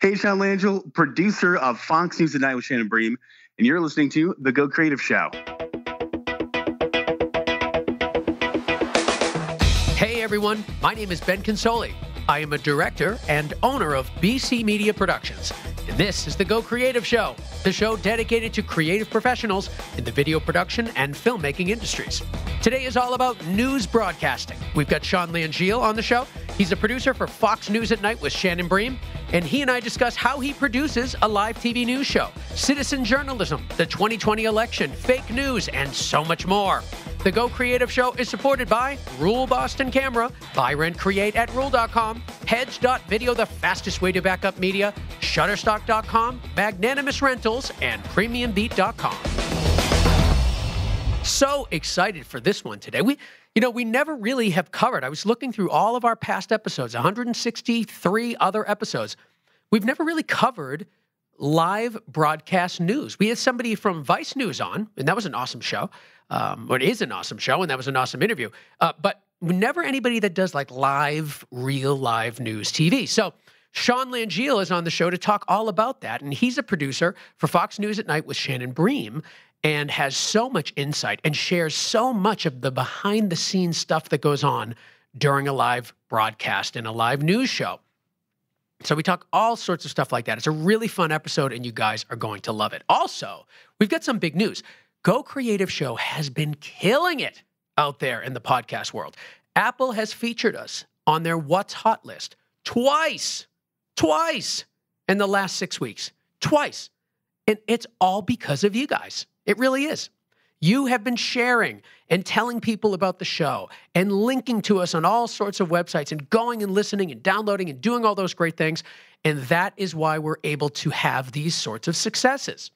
Hey, Sean Langille, producer of Fox News at Night with Shannon Bream, and you're listening to The Go Creative Show. Hey, everyone. My name is Ben Consoli. I am a director and owner of BC Media Productions, and this is The Go Creative Show, the show dedicated to creative professionals in the video production and filmmaking industries. Today is all about news broadcasting. We've got Sean Langille on the show. He's a producer for Fox News at Night with Shannon Bream, and he and I discuss how he produces a live TV news show, citizen journalism, the 2020 election, fake news, and so much more. The Go Creative Show is supported by Rule Boston Camera, Buy Rent Create at Rule.com, Hedge.video, the fastest way to back up media, Shutterstock.com, Magnanimous Rentals, and PremiumBeat.com. So excited for this one today. We never really have covered. I was looking through all of our past episodes, 163 other episodes. We've never really covered live broadcast news. We had somebody from Vice News on, and that was an awesome show. It is an awesome show, and that was an awesome interview. But never anybody that does like real live news TV. So Sean Langille is on the show to talk all about that, and he's a producer for Fox News at Night with Shannon Bream, and has so much insight and shares so much of the behind-the-scenes stuff that goes on during a live broadcast and a live news show. So we talk all sorts of stuff like that. It's a really fun episode, and you guys are going to love it. Also, we've got some big news. Go Creative Show has been killing it out there in the podcast world. Apple has featured us on their What's Hot list twice in the last 6 weeks. Twice. And it's all because of you guys. It really is. You have been sharing and telling people about the show and linking to us on all sorts of websites and going and listening and downloading and doing all those great things. And that is why we're able to have these sorts of successes.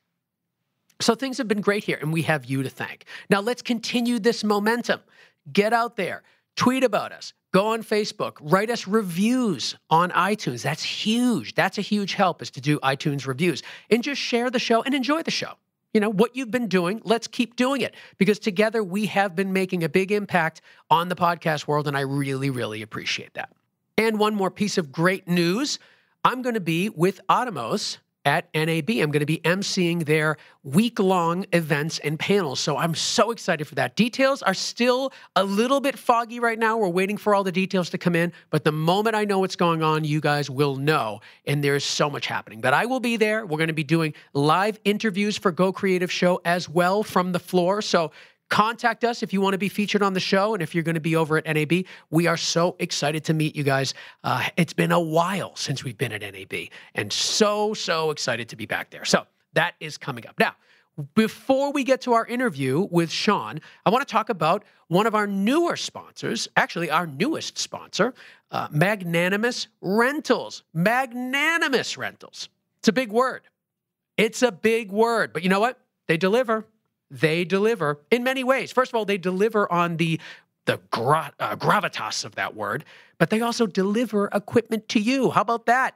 So things have been great here, and we have you to thank. Now let's continue this momentum. Get out there. Tweet about us. Go on Facebook. Write us reviews on iTunes. That's huge. That's a huge help, is to do iTunes reviews. And just share the show and enjoy the show. You know, what you've been doing, let's keep doing it, because together we have been making a big impact on the podcast world, and I really, really appreciate that. And one more piece of great news. I'm going to be with Atomos at NAB. I'm going to be emceeing their week-long events and panels, so I'm so excited for that. Details are still a little bit foggy right now. We're waiting for all the details to come in, but the moment I know what's going on, you guys will know, and there's so much happening. But I will be there. We're going to be doing live interviews for Go Creative Show as well from the floor, so contact us if you want to be featured on the show, and if you're going to be over at NAB. We are so excited to meet you guys. It's been a while since we've been at NAB, and so excited to be back there. So that is coming up. Now, before we get to our interview with Sean, I want to talk about one of our newer sponsors, actually our newest sponsor, Magnanimous Rentals. Magnanimous Rentals. It's a big word. It's a big word, but you know what? They deliver. They deliver in many ways. First of all, they deliver on the gravitas of that word, but they also deliver equipment to you. How about that?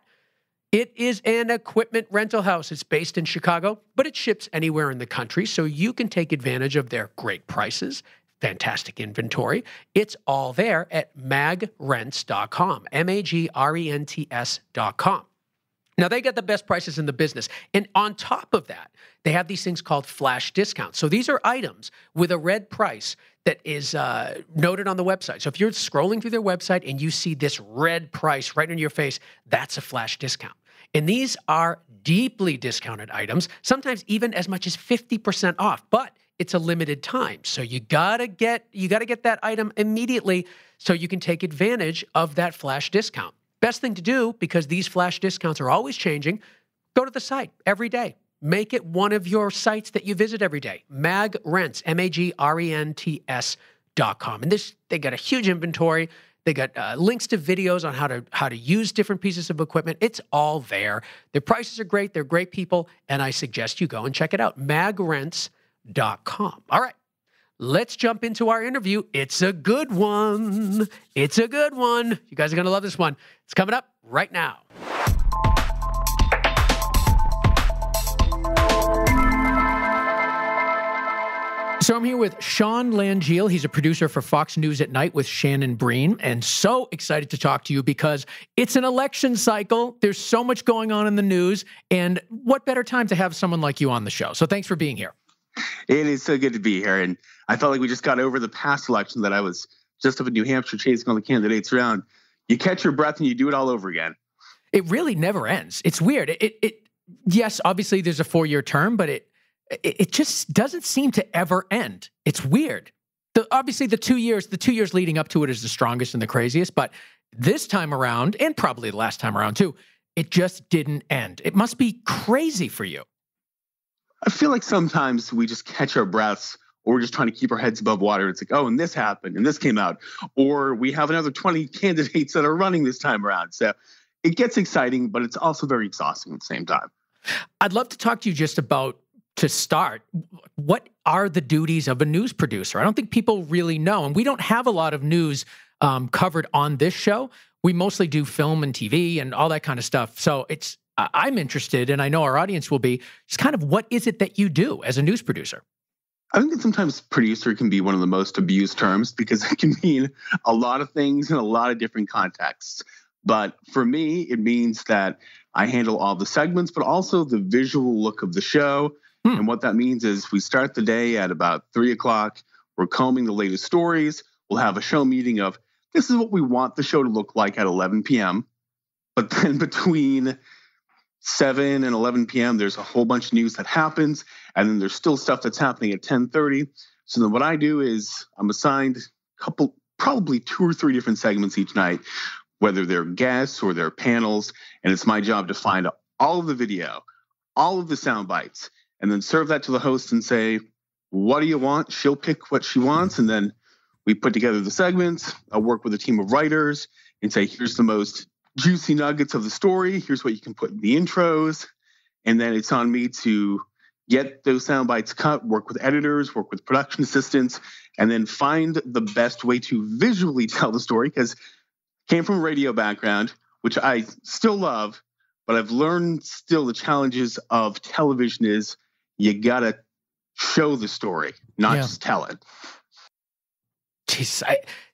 It is an equipment rental house. It's based in Chicago, but it ships anywhere in the country, so you can take advantage of their great prices, fantastic inventory. It's all there at magrents.com, magrents.com. Now, they got the best prices in the business. And on top of that, they have these things called flash discounts. So these are items with a red price that is noted on the website. So if you're scrolling through their website and you see this red price right in your face, that's a flash discount. And these are deeply discounted items, sometimes even as much as 50% off. But it's a limited time. So you gotta get that item immediately so you can take advantage of that flash discount. Best thing to do, because these flash discounts are always changing, go to the site every day. Make it one of your sites that you visit every day. Magrents, magrents.com. And they got a huge inventory. They got links to videos on how to use different pieces of equipment. It's all there. Their prices are great. They're great people. And I suggest you go and check it out. Magrents.com. All right. Let's jump into our interview. It's a good one. It's a good one. You guys are going to love this one. It's coming up right now. So I'm here with Sean Langille. He's a producer for Fox News at Night with Shannon Bream, and so excited to talk to you because it's an election cycle. There's so much going on in the news, and what better time to have someone like you on the show? So thanks for being here. It is so good to be here, and I felt like we just got over the past election that I was just up in New Hampshire chasing all the candidates around. You catch your breath and you do it all over again. It really never ends. It's weird. Yes, obviously there's a 4-year term, but it just doesn't seem to ever end. It's weird. Obviously, the 2 years leading up to it is the strongest and the craziest. But this time around, and probably the last time around too, it just didn't end. It must be crazy for you. I feel like sometimes we just catch our breaths, or we're just trying to keep our heads above water. It's like, oh, and this happened, and this came out, or we have another 20 candidates that are running this time around. So it gets exciting, but it's also very exhausting at the same time. I'd love to talk to you just about, to start, what are the duties of a news producer? I don't think people really know, and we don't have a lot of news covered on this show. We mostly do film and TV and all that kind of stuff. So I'm interested, and I know our audience will be, just kind of what is it that you do as a news producer? I think that sometimes producer can be one of the most abused terms because it can mean a lot of things in a lot of different contexts. But for me, it means that I handle all the segments, but also the visual look of the show. And what that means is we start the day at about 3 o'clock. We're combing the latest stories. We'll have a show meeting of this is what we want the show to look like at 11 p.m. But then between 7 and 11 p.m., there's a whole bunch of news that happens. And then there's still stuff that's happening at 10:30. So then what I do is I'm assigned probably 2 or 3 different segments each night, whether they're guests or they're panels. And it's my job to find all of the video, all of the sound bites, and then serve that to the host and say, what do you want? She'll pick what she wants. And then we put together the segments. I'll work with a team of writers and say, here's the most juicy nuggets of the story. Here's what you can put in the intros. And then it's on me to get those sound bites cut, work with editors, work with production assistants, and then find the best way to visually tell the story. Because I came from a radio background, which I still love, but I've learned still the challenges of television is you got to show the story, not just tell it. Jeez,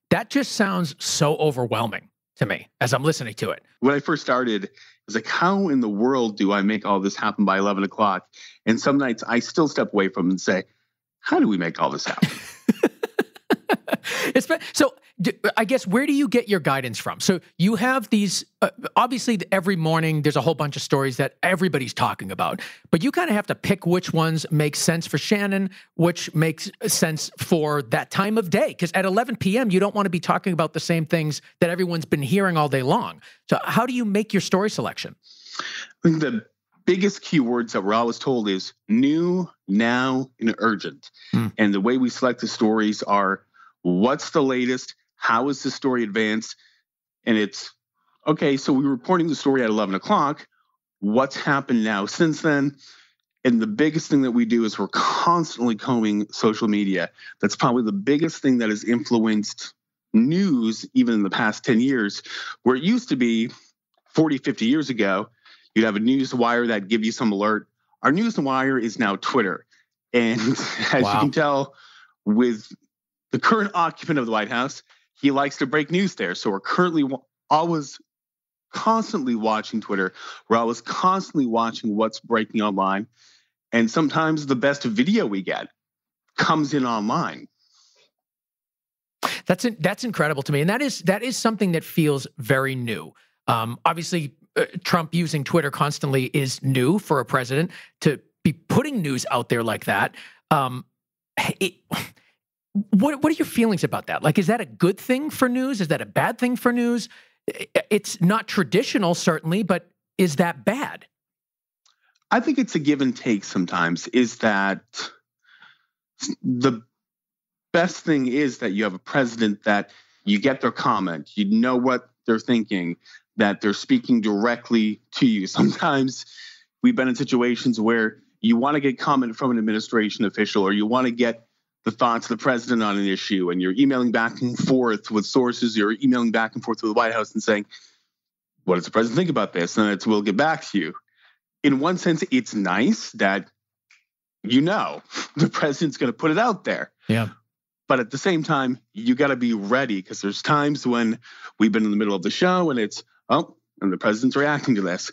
that just sounds so overwhelming to me as I'm listening to it. When I first started, it was like, how in the world do I make all this happen by 11 o'clock? And some nights I still step away from it and say, how do we make all this happen? So I guess, where do you get your guidance from? So you have these, obviously every morning there's a whole bunch of stories that everybody's talking about, but you kind of have to pick which ones make sense for Shannon, which makes sense for that time of day. Because at 11 p.m., you don't want to be talking about the same things that everyone's been hearing all day long. So how do you make your story selection? I think the biggest keywords that we're always told is new, now, and urgent. And the way we select the stories are, what's the latest? How is the story advanced? And it's, okay, so we were reporting the story at 11 o'clock. What's happened now since then? And the biggest thing that we do is we're constantly combing social media. That's probably the biggest thing that has influenced news, even in the past 10 years, where it used to be 40, 50 years ago, you'd have a news wire that give you some alert. Our news wire is now Twitter. And as you can tell, with the current occupant of the White House, he likes to break news there. So we're currently always constantly watching Twitter. We're always constantly watching what's breaking online. And sometimes the best video we get comes in online. That's incredible to me. And that is something that feels very new. Obviously, Trump using Twitter constantly is new for a president to be putting news out there like that. What are your feelings about that? Like, is that a good thing for news? Is that a bad thing for news? It's not traditional, certainly, but is that bad? I think it's a give and take sometimes. Is that the best thing is that you have a president that you get their comment, you know what they're thinking, that they're speaking directly to you. Sometimes we've been in situations where you want to get comment from an administration official, or you want to get the thoughts of the president on an issue, and you're emailing back and forth with sources, you're emailing back and forth with the White House and saying, what does the president think about this? And we'll get back to you. In one sense, it's nice that the president's going to put it out there. Yeah. But at the same time, you got to be ready, because there's times when we've been in the middle of the show and it's, and the president's reacting to this.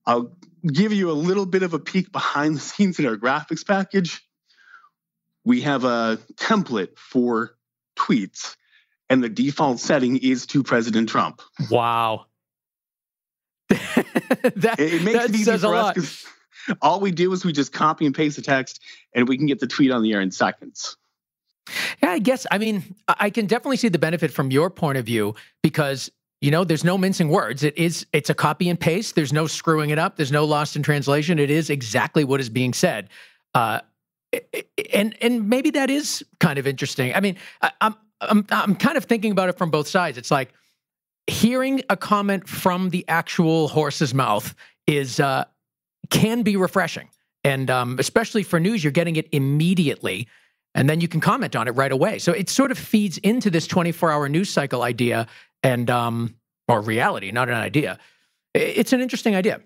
I'll give you a little bit of a peek behind the scenes in our graphics package. We have a template for tweets, and the default setting is to President Trump. Wow. It makes it easy for us, because all we do is we just copy and paste the text, and we can get the tweet on the air in seconds. Yeah, I guess. I mean, I can definitely see the benefit from your point of view, because there's no mincing words. It's a copy and paste. There's no screwing it up. There's no lost in translation. It is exactly what is being said. And maybe that is kind of interesting. I mean, I'm kind of thinking about it from both sides. It's like hearing a comment from the actual horse's mouth can be refreshing. And especially for news, you're getting it immediately, and then you can comment on it right away. So it sort of feeds into this 24-hour news cycle idea, and or reality, not an idea. It's an interesting idea.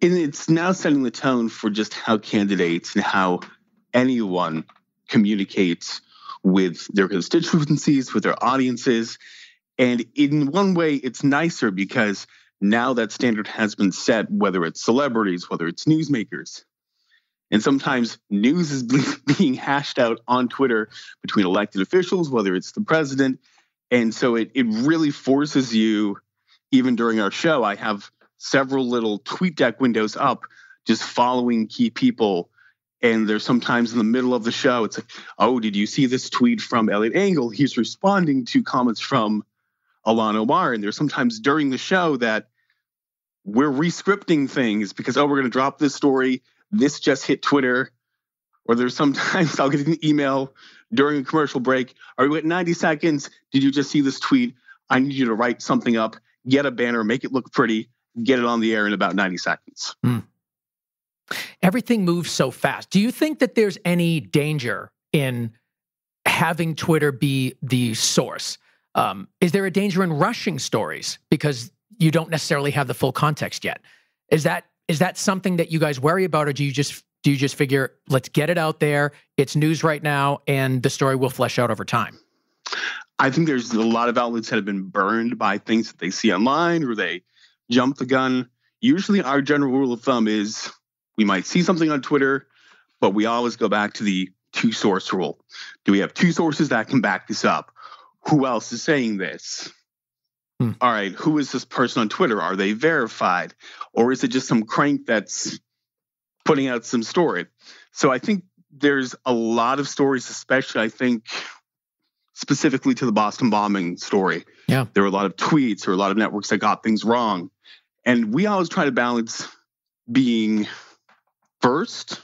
And it's now setting the tone for just how candidates and how anyone communicates with their constituencies, with their audiences. And in one way, it's nicer because now that standard has been set, whether it's celebrities, whether it's newsmakers. And sometimes news is being hashed out on Twitter between elected officials, whether it's the president. And so it really forces you, even during our show, I have several little tweet deck windows up, just following key people. And there's sometimes in the middle of the show, it's like, oh, did you see this tweet from Elliot Engel? He's responding to comments from Ilhan Omar. And there's sometimes during the show that we're re-scripting things because, we're going to drop this story. This just hit Twitter. Or there's sometimes I'll get an email during a commercial break. Are we at 90 seconds? Did you just see this tweet? I need you to write something up, get a banner, make it look pretty, get it on the air in about 90 seconds. Everything moves so fast. Do you think that there's any danger in having Twitter be the source? Is there a danger in rushing stories because you don't necessarily have the full context yet? Is that something that you guys worry about, or do you just figure, let's get it out there, it's news right now, and the story will flesh out over time? I think there's a lot of outlets that have been burned by things that they see online, or they jump the gun. Usually our general rule of thumb is we might see something on Twitter, but we always go back to the two-source rule. Do we have two sources that can back this up? Who else is saying this? All right, who is this person on Twitter? Are they verified? Or is it just some crank that's putting out some story? So I think there's a lot of stories, especially I think specifically to the Boston bombing story. Yeah. There were a lot of tweets or a lot of networks that got things wrong. And we always try to balance being first,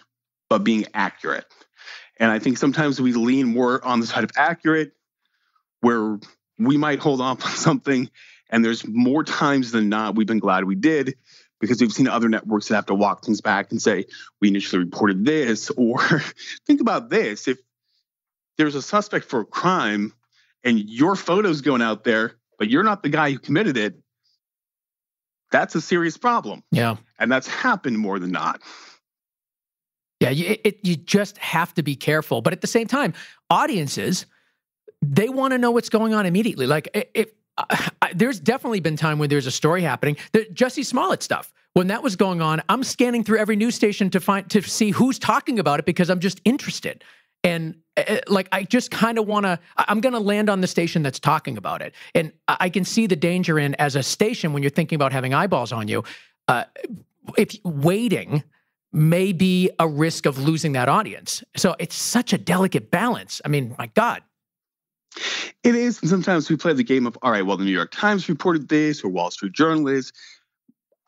but being accurate. And I think sometimes we lean more on the side of accurate, where we might hold off on something. And there's more times than not, we've been glad we did, because we've seen other networks that have to walk things back and say, we initially reported this, or think about this. If there's a suspect for a crime and your photo's going out there, but you're not the guy who committed it, that's a serious problem. Yeah. And that's happened more than not. Yeah, you just have to be careful. But at the same time, audiences, they want to know what's going on immediately. Like, there's definitely been time when there's a story happening. The Jussie Smollett stuff, when that was going on, I'm scanning through every news station to see who's talking about it, because I'm just interested. And I just kind of want to, I'm going to land on the station that's talking about it. And I can see the danger in, as a station, when you're thinking about having eyeballs on you, if waiting may be a risk of losing that audience. So it's such a delicate balance. I mean, my God. It is. And sometimes we play the game of, all right, well, the New York Times reported this, or Wall Street Journal is.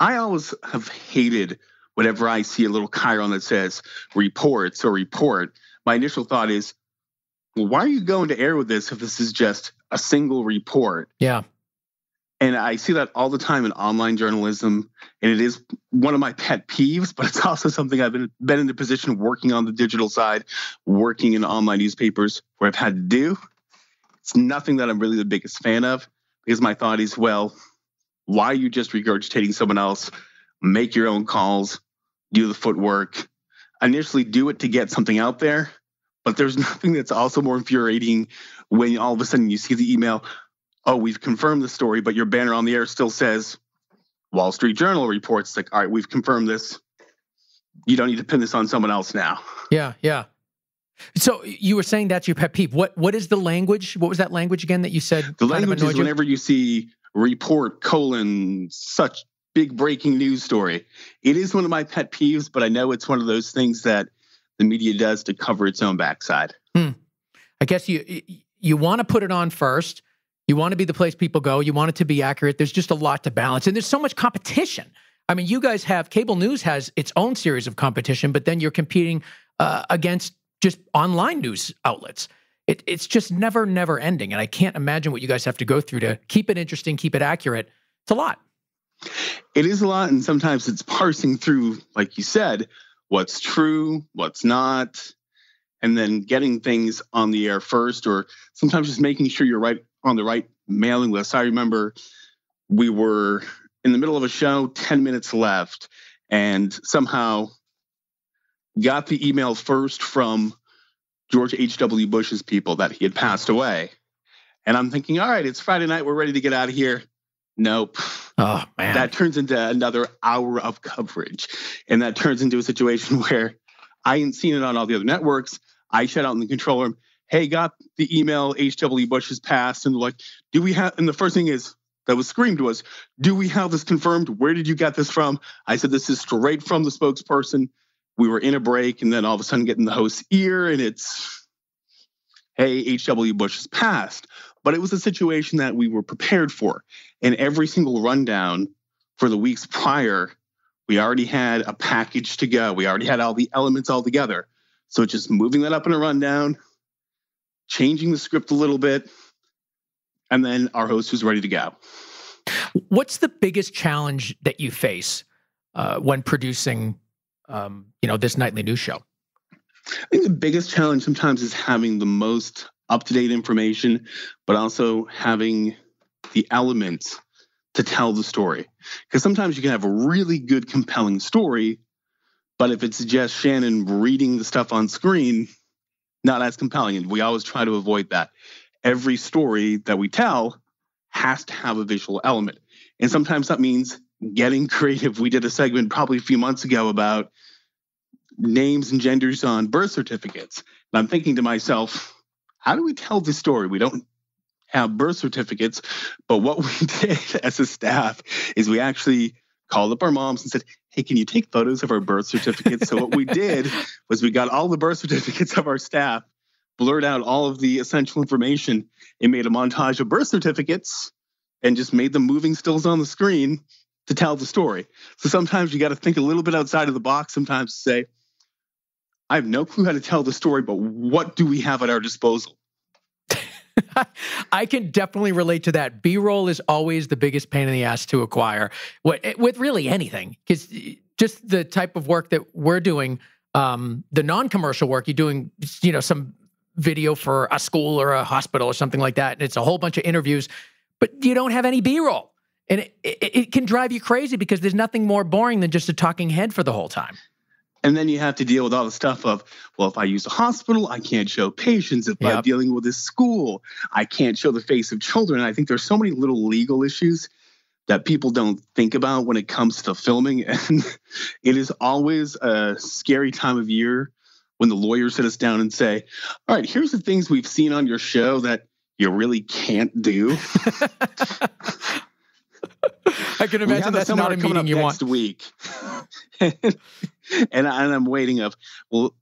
I always have hated whenever I see a little chyron that says reports or report. My initial thought is, well, why are you going to air with this if this is just a single report? Yeah. And I see that all the time in online journalism, and it is one of my pet peeves, but it's also something I've been in the position of working on the digital side, working in online newspapers, where I've had to do. It's nothing that I'm really the biggest fan of, because my thought is, well, why are you just regurgitating someone else? Make your own calls, do the footwork. initially do it to get something out there, but there's nothing that's also more infuriating when all of a sudden you see the email, oh, we've confirmed the story, but your banner on the air still says Wall Street Journal reports, like, all right, we've confirmed this. You don't need to pin this on someone else now. Yeah. So you were saying that's your pet peeve. What is the language? What was that language again that you said? The language is whenever you see report : such big breaking news story. It is one of my pet peeves, but I know it's one of those things that the media does to cover its own backside. I guess you want to put it on first. You want to be the place people go. You want it to be accurate. There's just a lot to balance. And there's so much competition. I mean, you guys have, cable news has its own series of competition, but then you're competing against just online news outlets. It's just never ending. And I can't imagine what you guys have to go through to keep it interesting, keep it accurate. It's a lot. It is a lot. And sometimes it's parsing through, like you said, what's true, what's not, and then getting things on the air first, or sometimes just making sure you're right on the right mailing list. I remember we were in the middle of a show, 10 minutes left, and somehow got the email first from George H.W. Bush's people that he had passed away. And I'm thinking, all right, it's Friday night. We're ready to get out of here. Nope. Oh, man. That turns into another hour of coverage. And that turns into a situation where I hadn't seen it on all the other networks. I shut out in the control room, hey, got the email, H.W. Bush has passed. And like, do we have, and the first thing is, that was screamed was, do we have this confirmed? Where did you get this from? I said, this is straight from the spokesperson. We were in a break, and then all of a sudden get in the host's ear, and it's, hey, H.W. Bush has passed. But it was a situation that we were prepared for. And every single rundown for the weeks prior, we already had a package to go. We already had all the elements all together. So just moving that up in a rundown, changing the script a little bit, and then our host was ready to go. What's the biggest challenge that you face when producing this nightly news show? I think the biggest challenge sometimes is having the most up-to-date information, but also having the elements to tell the story. Because sometimes you can have a really good, compelling story, but if it's just Shannon reading the stuff on screen, not as compelling. And we always try to avoid that. Every story that we tell has to have a visual element. And sometimes that means getting creative. We did a segment probably a few months ago about names and genders on birth certificates. And I'm thinking to myself, how do we tell this story? We don't have birth certificates, but what we did as a staff is we actually called up our moms and said, hey, can you take photos of our birth certificates? So what we did was we got all the birth certificates of our staff, blurred out all of the essential information, and made a montage of birth certificates and just made them moving stills on the screen to tell the story. So sometimes you got to think a little bit outside of the box sometimes to say, I have no clue how to tell the story, but what do we have at our disposal? I can definitely relate to that. B-roll is always the biggest pain in the ass to acquire with really anything, because just the type of work that we're doing, the non-commercial work, you're doing, some video for a school or a hospital or something like that, and it's a whole bunch of interviews, but you don't have any B-roll. And it can drive you crazy because there's nothing more boring than just a talking head for the whole time. And then you have to deal with all the stuff of, well, if I use a hospital, I can't show patients. If I'm dealing with a school, I can't show the face of children. And I think there's so many little legal issues that people don't think about when it comes to filming. And it is always a scary time of year when the lawyers sit us down and say, all right, here's the things we've seen on your show that you really can't do. I can imagine that's not a meeting you want. Next week. and I'm waiting of, well,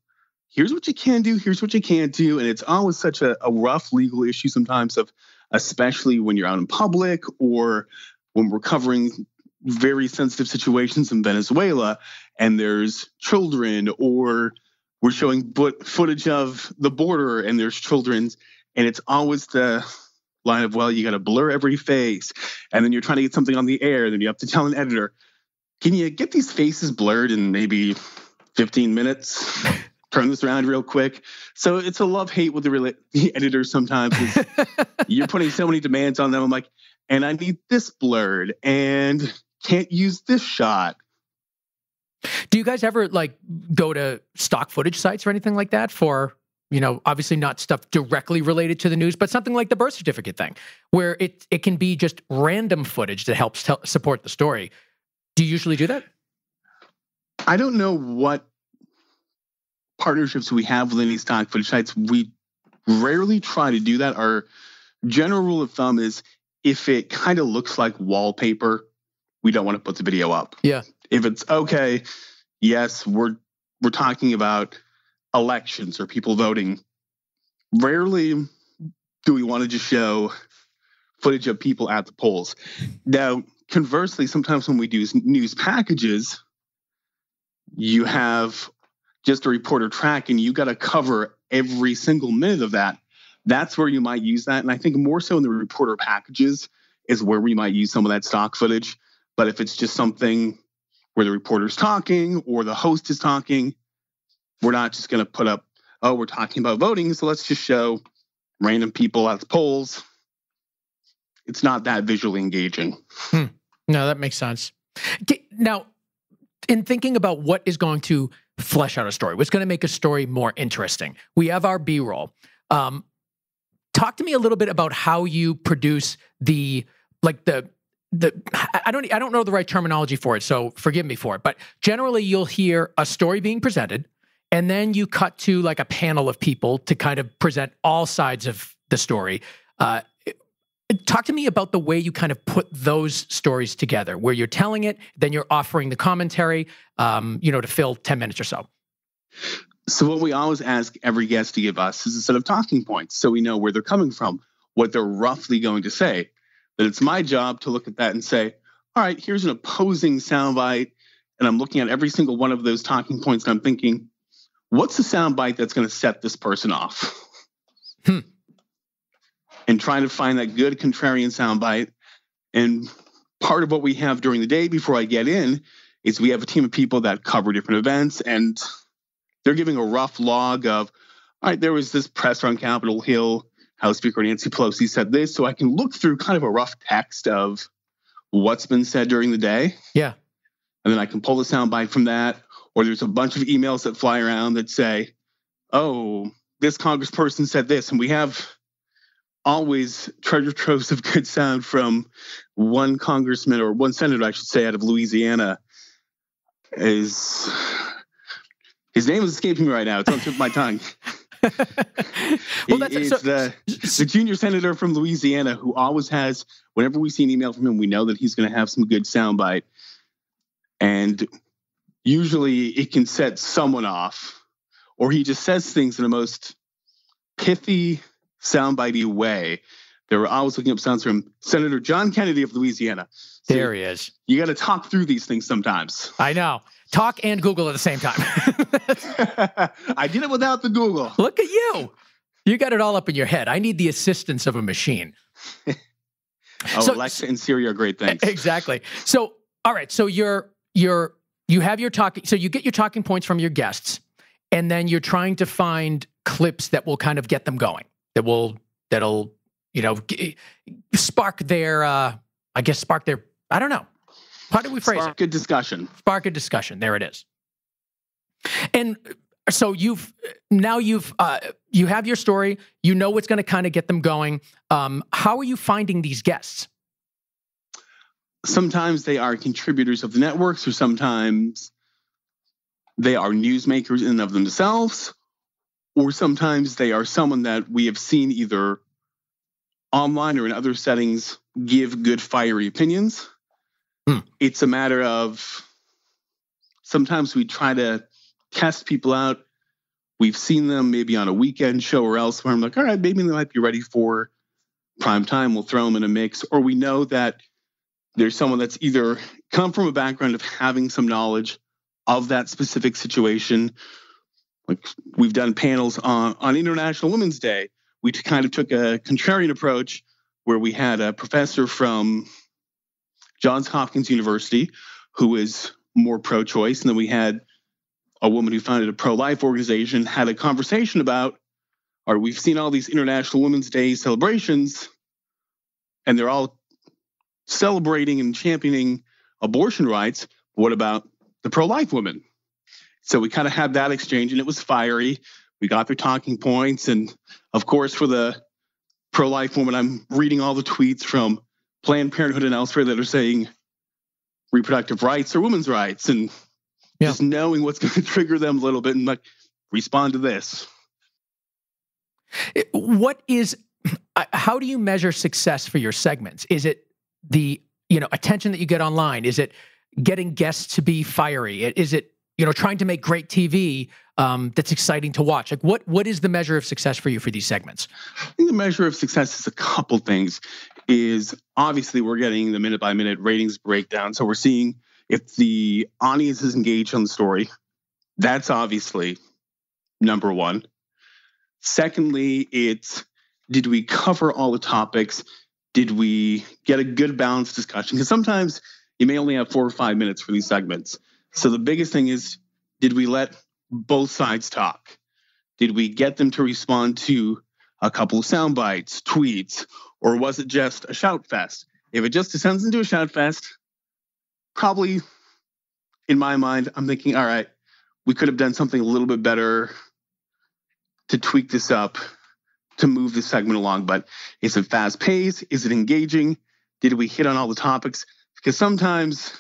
here's what you can do, here's what you can't do. And it's always such a rough legal issue sometimes, of especially when you're out in public or when we're covering very sensitive situations in Venezuela and there's children, or we're showing footage of the border and there's children. And it's always the line of, well, you got to blur every face, and then you're trying to get something on the air, and then you have to tell an editor, can you get these faces blurred in maybe 15 minutes? Turn this around real quick. So it's a love-hate with the editors sometimes. You're putting so many demands on them. I'm like, and I need this blurred, and can't use this shot. Do you guys ever like go to stock footage sites or anything like that for, obviously not stuff directly related to the news, but something like the birth certificate thing, where it can be just random footage that helps support the story? Do you usually do that? I don't know what partnerships we have with any stock footage sites. We rarely try to do that. Our general rule of thumb is if it kind of looks like wallpaper, we don't want to put the video up. Yeah. If it's okay, yes, we're talking about elections or people voting. Rarely do we want to just show footage of people at the polls. Now, conversely, sometimes when we do news packages, you have just a reporter track and you got to cover every single minute of that. That's where you might use that. And I think more so in the reporter packages is where we might use some of that stock footage. But if it's just something where the reporter's talking or the host is talking, we're not just going to put up, oh, we're talking about voting, so let's just show random people at the polls. It's not that visually engaging. No, that makes sense. Now, in thinking about what is going to flesh out a story, what's going to make a story more interesting, we have our B-roll. Talk to me a little bit about how you produce I don't know the right terminology for it, so forgive me for it. But generally, you'll hear a story being presented, and then you cut to like a panel of people to kind of present all sides of the story. Talk to me about the way you kind of put those stories together, where you're telling it, then you're offering the commentary, to fill 10 minutes or so. So what we always ask every guest to give us is a set of talking points so we know where they're coming from, what they're roughly going to say. But it's my job to look at that and say, all right, here's an opposing soundbite, and I'm looking at every single one of those talking points, and I'm thinking, what's the soundbite that's going to set this person off? And trying to find that good contrarian soundbite. And part of what we have during the day before I get in is we have a team of people that cover different events, and they're giving a rough log of, all right, there was this presser on Capitol Hill, House Speaker Nancy Pelosi said this, so I can look through kind of a rough text of what's been said during the day. Yeah. And then I can pull the soundbite from that, or there's a bunch of emails that fly around that say, oh, this congressperson said this, and we have always treasure troves of good sound from one congressman, or one senator, I should say, out of Louisiana. His name is escaping me right now. It's on the tip of my tongue. Well, the junior senator from Louisiana who always has, whenever we see an email from him, we know that he's going to have some good soundbite. And usually it can set someone off, or he just says things in the most pithy, soundbitey way. They were always looking up sounds from Senator John Kennedy of Louisiana. So there he is. You got to talk through these things sometimes. I know. Talk and Google at the same time. I did it without the Google. Look at you. You got it all up in your head. I need the assistance of a machine. Alexa and Siri are great things. Exactly. So, all right. So you have your talking. So you get your talking points from your guests, and then you're trying to find clips that will kind of get them going. That'll spark their. I don't know. How do we phrase it? Spark a discussion. Spark a discussion. There it is. And so you have your story. You know what's going to kind of get them going. How are you finding these guests? Sometimes they are contributors of the networks, or sometimes they are newsmakers in and of themselves, or sometimes they are someone that we have seen either online or in other settings give good, fiery opinions. It's a matter of sometimes we try to test people out. We've seen them maybe on a weekend show or elsewhere. I'm like, all right, maybe they might be ready for prime time. We'll throw them in a mix. Or we know that there's someone that's either come from a background of having some knowledge of that specific situation. Like we've done panels on International Women's Day. We kind of took a contrarian approach where we had a professor from Johns Hopkins University who is more pro-choice. And then we had a woman who founded a pro-life organization, had a conversation about, or we've seen all these International Women's Day celebrations, and they're all celebrating and championing abortion rights. What about the pro-life women? So we kind of had that exchange, and it was fiery. We got their talking points. And of course, for the pro-life woman, I'm reading all the tweets from Planned Parenthood and elsewhere that are saying reproductive rights or women's rights, and just knowing what's going to trigger them a little bit and like respond to this. How do you measure success for your segments? Is it the attention that you get online? Is it getting guests to be fiery? Is it trying to make great TV that's exciting to watch? Like what is the measure of success for you for these segments? I think the measure of success is a couple things. Is obviously we're getting the minute by minute ratings breakdown, so we're seeing if the audience is engaged on the story. That's obviously number one. Secondly, it's did we cover all the topics? Did we get a good balanced discussion? Because sometimes you may only have 4 or 5 minutes for these segments. So the biggest thing is, did we let both sides talk? Did we get them to respond to a couple of sound bites, tweets, or was it just a shout fest? If it just descends into a shout fest, probably in my mind, I'm thinking, all right, we could have done something a little bit better to tweak this up, to move this segment along. But is it fast paced? Is it engaging? Did we hit on all the topics? Because sometimes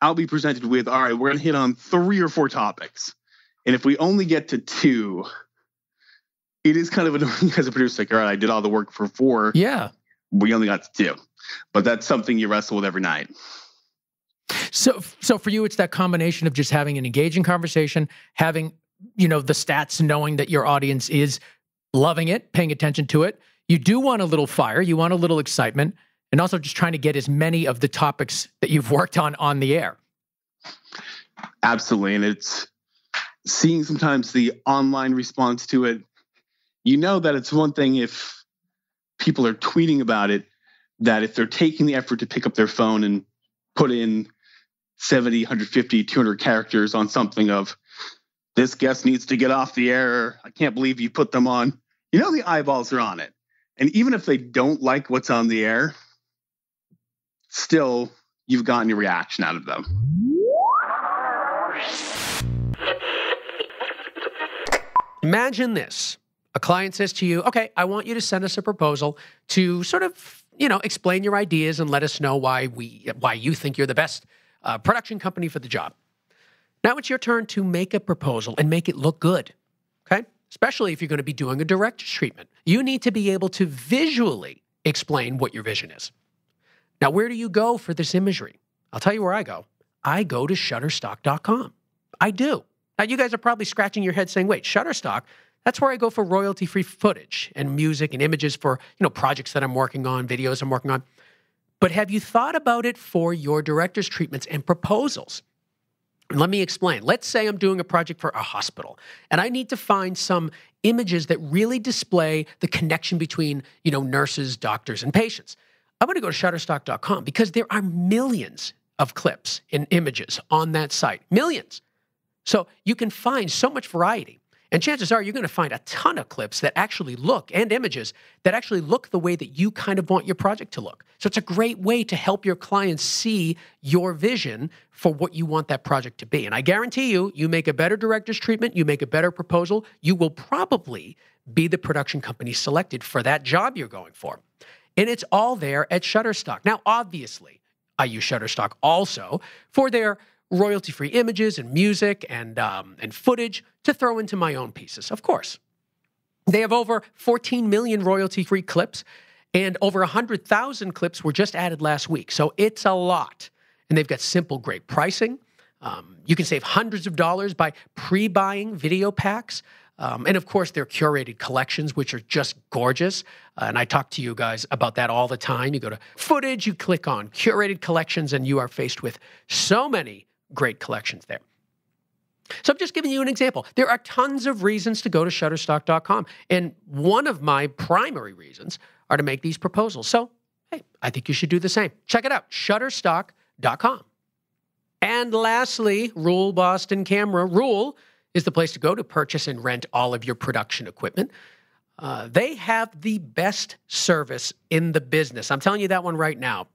I'll be presented with, all right, we're going to hit on 3 or 4 topics. And if we only get to 2, it is kind of annoying as a producer. Like, all right, I did all the work for 4. Yeah. We only got to 2. But that's something you wrestle with every night. So for you, it's that combination of just having an engaging conversation, having, the stats, knowing that your audience is loving it, paying attention to it. You do want a little fire. You want a little excitement. And also just trying to get as many of the topics that you've worked on the air. Absolutely. And it's seeing sometimes the online response to it. That it's one thing if people are tweeting about it, that if they're taking the effort to pick up their phone and put in 70, 150, 200 characters on something of, this guest needs to get off the air, I can't believe you put them on. The eyeballs are on it. And even if they don't like what's on the air, still, you've gotten your reaction out of them. Imagine this. A client says to you, okay, I want you to send us a proposal to sort of, explain your ideas and let us know why you think you're the best production company for the job. Now it's your turn to make a proposal and make it look good, okay? Especially if you're going to be doing a director's treatment. You need to be able to visually explain what your vision is. Now, where do you go for this imagery? I'll tell you where I go. I go to Shutterstock.com. I do. Now, you guys are probably scratching your head saying, wait, Shutterstock, that's where I go for royalty-free footage and music and images for, projects that I'm working on, videos I'm working on. But have you thought about it for your director's treatments and proposals? And let me explain. Let's say I'm doing a project for a hospital, and I need to find some images that really display the connection between, nurses, doctors, and patients. I'm going to go to Shutterstock.com because there are millions of clips and images on that site. Millions. So you can find so much variety. And chances are you're going to find a ton of clips that actually look, and images that actually look the way that you kind of want your project to look. So it's a great way to help your clients see your vision for what you want that project to be. And I guarantee you, you make a better director's treatment, you make a better proposal, you will probably be the production company selected for that job you're going for. And it's all there at Shutterstock. Now, obviously, I use Shutterstock also for their royalty-free images and music and footage to throw into my own pieces, of course. They have over 14 million royalty-free clips, and over 100,000 clips were just added last week. So it's a lot. And they've got simple, great pricing. You can save hundreds of dollars by pre-buying video packs. And of course, their curated collections, which are just gorgeous. And I talk to you guys about that all the time. You go to footage, you click on curated collections, and you are faced with so many great collections there. So I'm just giving you an example. There are tons of reasons to go to Shutterstock.com. And one of my primary reasons are to make these proposals. So, hey, I think you should do the same. Check it out, Shutterstock.com. And lastly, Rule Boston Camera. Rule is the place to go to purchase and rent all of your production equipment. They have the best service in the business. I'm telling you that one right now.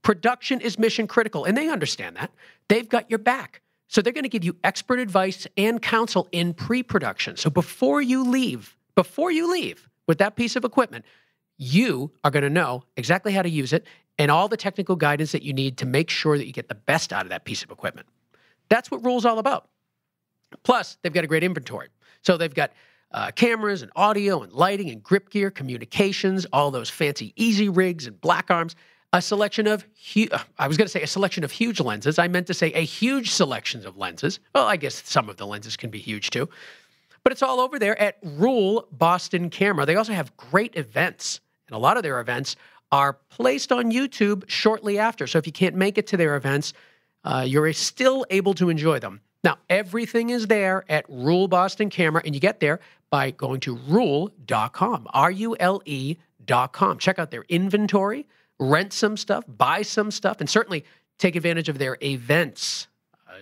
Production is mission critical, and they understand that. They've got your back. So they're going to give you expert advice and counsel in pre-production. So before you leave with that piece of equipment, you are going to know exactly how to use it and all the technical guidance that you need to make sure that you get the best out of that piece of equipment. That's what Rule's all about. Plus, they've got a great inventory. So they've got cameras and audio and lighting and grip gear, communications, all those fancy easy rigs and black arms, a selection of huge lenses. I meant to say a huge selection of lenses. Well, I guess some of the lenses can be huge too. But it's all over there at Rule Boston Camera. They also have great events, and a lot of their events are placed on YouTube shortly after. So if you can't make it to their events, you're still able to enjoy them. Now, everything is there at Rule Boston Camera, and you get there by going to rule.com, RULE.com. Check out their inventory, rent some stuff, buy some stuff, and certainly take advantage of their events.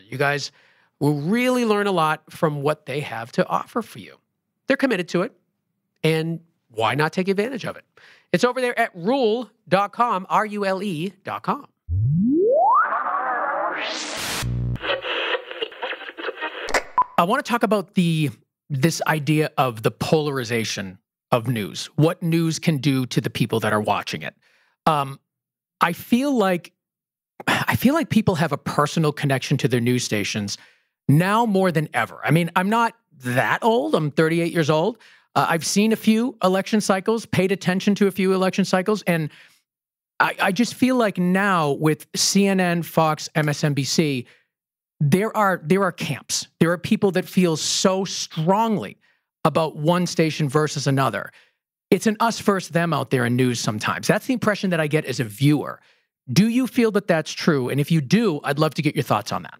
You guys will really learn a lot from what they have to offer for you. They're committed to it, and why not take advantage of it? It's over there at rule.com, RULE.com. I want to talk about this idea of the polarization of news, what news can do to the people that are watching it. I feel like people have a personal connection to their news stations now more than ever. I mean, I'm not that old. I'm 38 years old. I've seen a few election cycles, paid attention to a few election cycles, and I just feel like now with CNN, Fox, MSNBC, there are camps. There are people that feel so strongly about one station versus another. It's an us versus them out there in news sometimes. That's the impression that I get as a viewer. Do you feel that that's true? And if you do, I'd love to get your thoughts on that.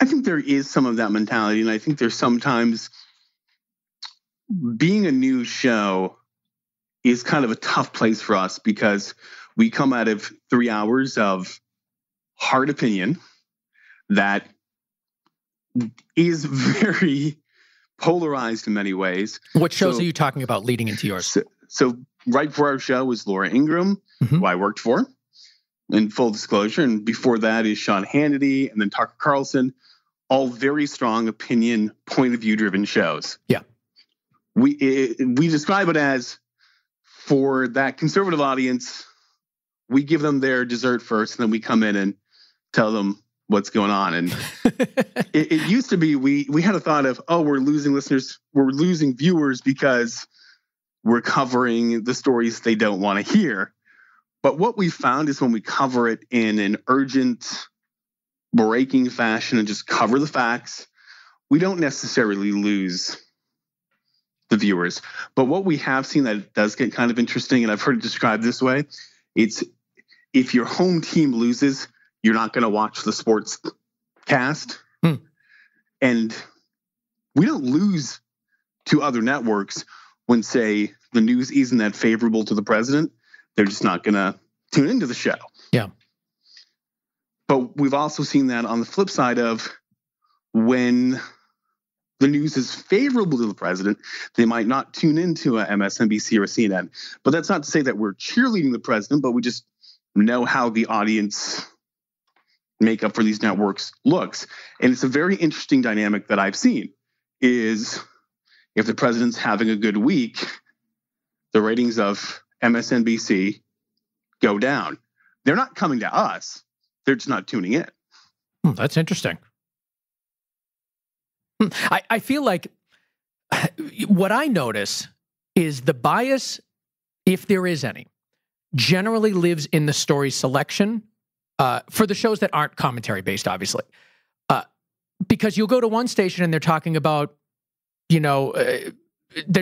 I think there is some of that mentality, and I think there's sometimes being a news show is kind of a tough place for us because we come out of 3 hours of hard opinion that is very polarized in many ways. What shows are you talking about leading into yours? So right before our show was Laura Ingraham, who I worked for, in full disclosure. And before that is Sean Hannity and then Tucker Carlson, all very strong opinion, point of view driven shows. Yeah. We describe it as, for that conservative audience, we give them their dessert first, and then we come in and tell them what's going on. And it used to be we had a thought of, oh, we're losing listeners, we're losing viewers because we're covering the stories they don't want to hear. But what we found is when we cover it in an urgent, breaking fashion and just cover the facts, we don't necessarily lose the viewers. But what we have seen that does get kind of interesting, and I've heard it described this way, it's if your home team loses, you're not going to watch the sports cast. And we don't lose to other networks when, say, the news isn't that favorable to the president. They're just not going to tune into the show. Yeah. But we've also seen that on the flip side of when the news is favorable to the president, they might not tune into a MSNBC or a CNN. But that's not to say that we're cheerleading the president, but we just know how the audience makeup for these networks looks. And it's a very interesting dynamic that I've seen is if the president's having a good week, the ratings of MSNBC go down. They're not coming to us. They're just not tuning in. That's interesting. I feel like what I notice is the bias, if there is any, generally lives in the story selection for the shows that aren't commentary based, obviously. Because you'll go to one station and they're talking about, they're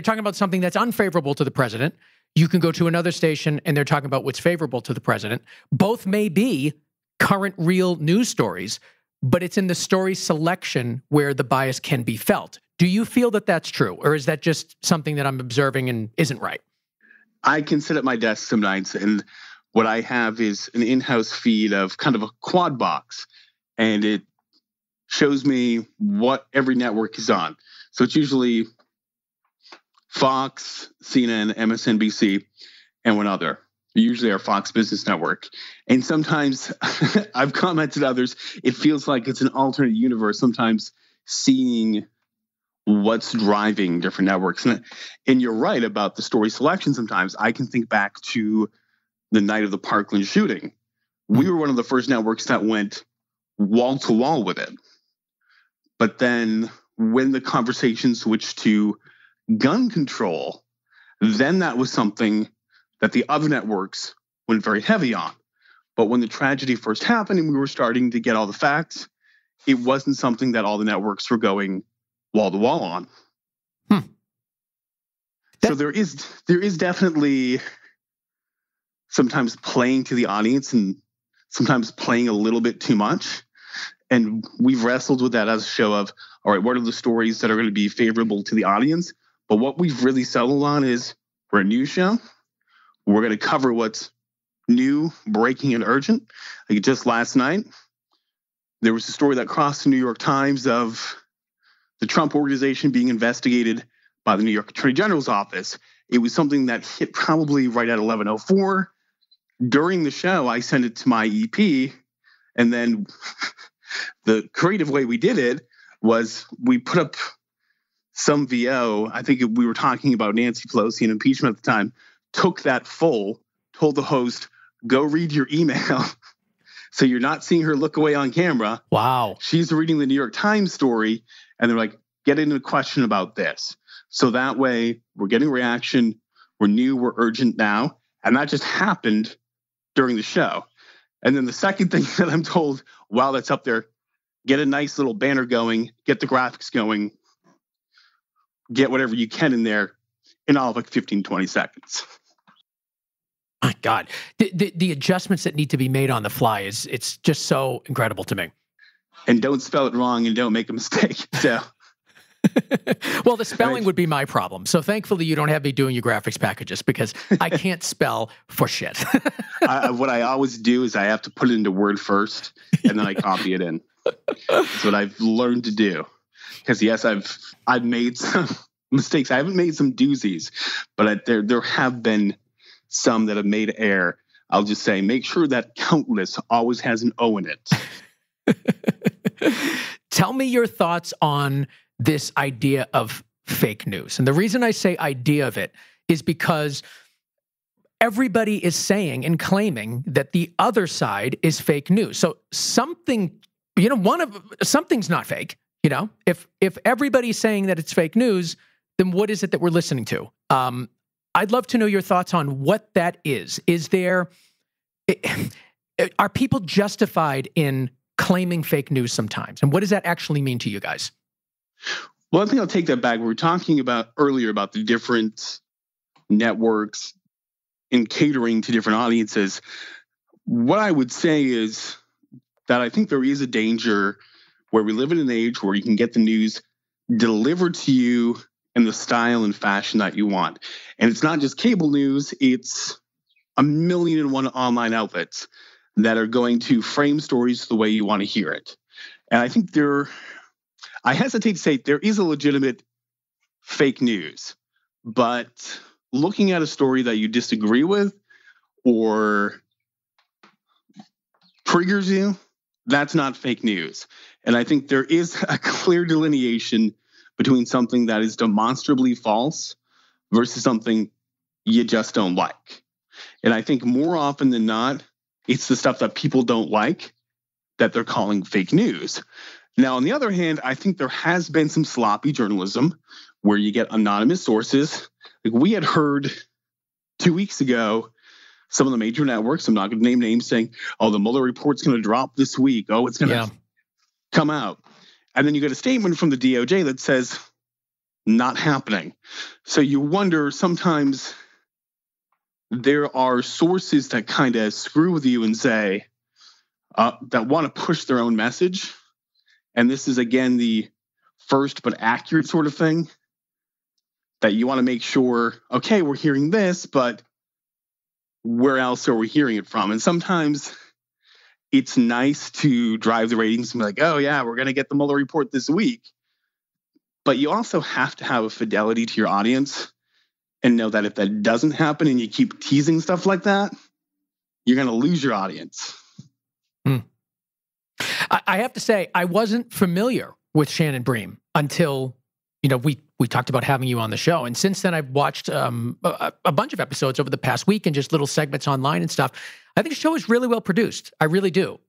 talking about something that's unfavorable to the president. You can go to another station and they're talking about what's favorable to the president. Both may be current real news stories, but it's in the story selection where the bias can be felt. Do you feel that that's true? Or is that just something that I'm observing and isn't right? I can sit at my desk some nights and what I have is an in-house feed of kind of a quad box, and it shows me what every network is on. So it's usually Fox, CNN, MSNBC, and one other. usually our Fox Business Network. And sometimes I've commented to others, it feels like it's an alternate universe, sometimes seeing what's driving different networks. And you're right about the story selection sometimes. I can think back to the night of the Parkland shooting. We were one of the first networks that went wall to wall with it. But then when the conversation switched to gun control, then that was something that the other networks went very heavy on. But when the tragedy first happened and we were starting to get all the facts, it wasn't something that all the networks were going wall to wall on. So there is definitely sometimes playing to the audience and sometimes playing a little bit too much. And we've wrestled with that as a show of, all right, what are the stories that are going to be favorable to the audience? But what we've really settled on is we're a news show. We're going to cover what's new, breaking, and urgent. Like just last night, there was a story that crossed the New York Times of the Trump organization being investigated by the New York Attorney General's office. It was something that hit probably right at 11:04. During the show, I sent it to my EP, and then the creative way we did it was we put up some VO. I think we were talking about Nancy Pelosi and impeachment at the time. Took that full, told the host, go read your email. So you're not seeing her look away on camera. Wow. She's reading the New York Times story, and they're like, get into a question about this. So that way we're getting reaction. We're new, we're urgent now. And that just happened during the show. And then the second thing that I'm told while that's up there, get a nice little banner going, get the graphics going, get whatever you can in there in all of like 15, 20 seconds. My God, the adjustments that need to be made on the fly it's just so incredible to me. And don't spell it wrong and don't make a mistake. So, well, the spelling would be my problem. So thankfully you don't have me doing your graphics packages because I can't spell for shit. What I always do is I have to put it into Word first and then I copy it in. That's what I've learned to do. Because yes, I've made some mistakes. I haven't made some doozies, but there have been some that have made error. I'll just say, make sure that countless always has an O in it. Tell me your thoughts on this idea of fake news. And the reason I say idea of it is because everybody is saying and claiming that the other side is fake news. So something's not fake. If everybody's saying that it's fake news, then what is it that we're listening to? I'd love to know your thoughts on what that is. Are people justified in claiming fake news sometimes? And what does that actually mean to you guys? Well, I think I'll take that back. We were talking about earlier about the different networks and catering to different audiences. What I would say is that I think there is a danger where we live in an age where you can get the news delivered to you in the style and fashion that you want. And it's not just cable news, it's a million and one online outlets that are going to frame stories the way you want to hear it. And I think I hesitate to say there is a legitimate fake news, but looking at a story that you disagree with or triggers you, that's not fake news. And I think there is a clear delineation between something that is demonstrably false versus something you just don't like. And I think more often than not, it's the stuff that people don't like that they're calling fake news. Now, on the other hand, I think there has been some sloppy journalism where you get anonymous sources. Like we had heard 2 weeks ago, some of the major networks, I'm not going to name names, saying, oh, the Mueller report's going to drop this week. Oh, it's going to come out. And then you get a statement from the DOJ that says, not happening. So you wonder sometimes there are sources that kind of screw with you and say, that want to push their own message. And this is, again, the first but accurate sort of thing that you want to make sure, okay, we're hearing this, but where else are we hearing it from? And sometimes it's nice to drive the ratings and be like, oh, yeah, we're going to get the Mueller report this week. But you also have to have a fidelity to your audience and know that if that doesn't happen and you keep teasing stuff like that, you're going to lose your audience. I have to say, I wasn't familiar with Shannon Bream until, we talked about having you on the show. And since then, I've watched a bunch of episodes over the past week and just little segments online and stuff. I think the show is really well produced. I really do.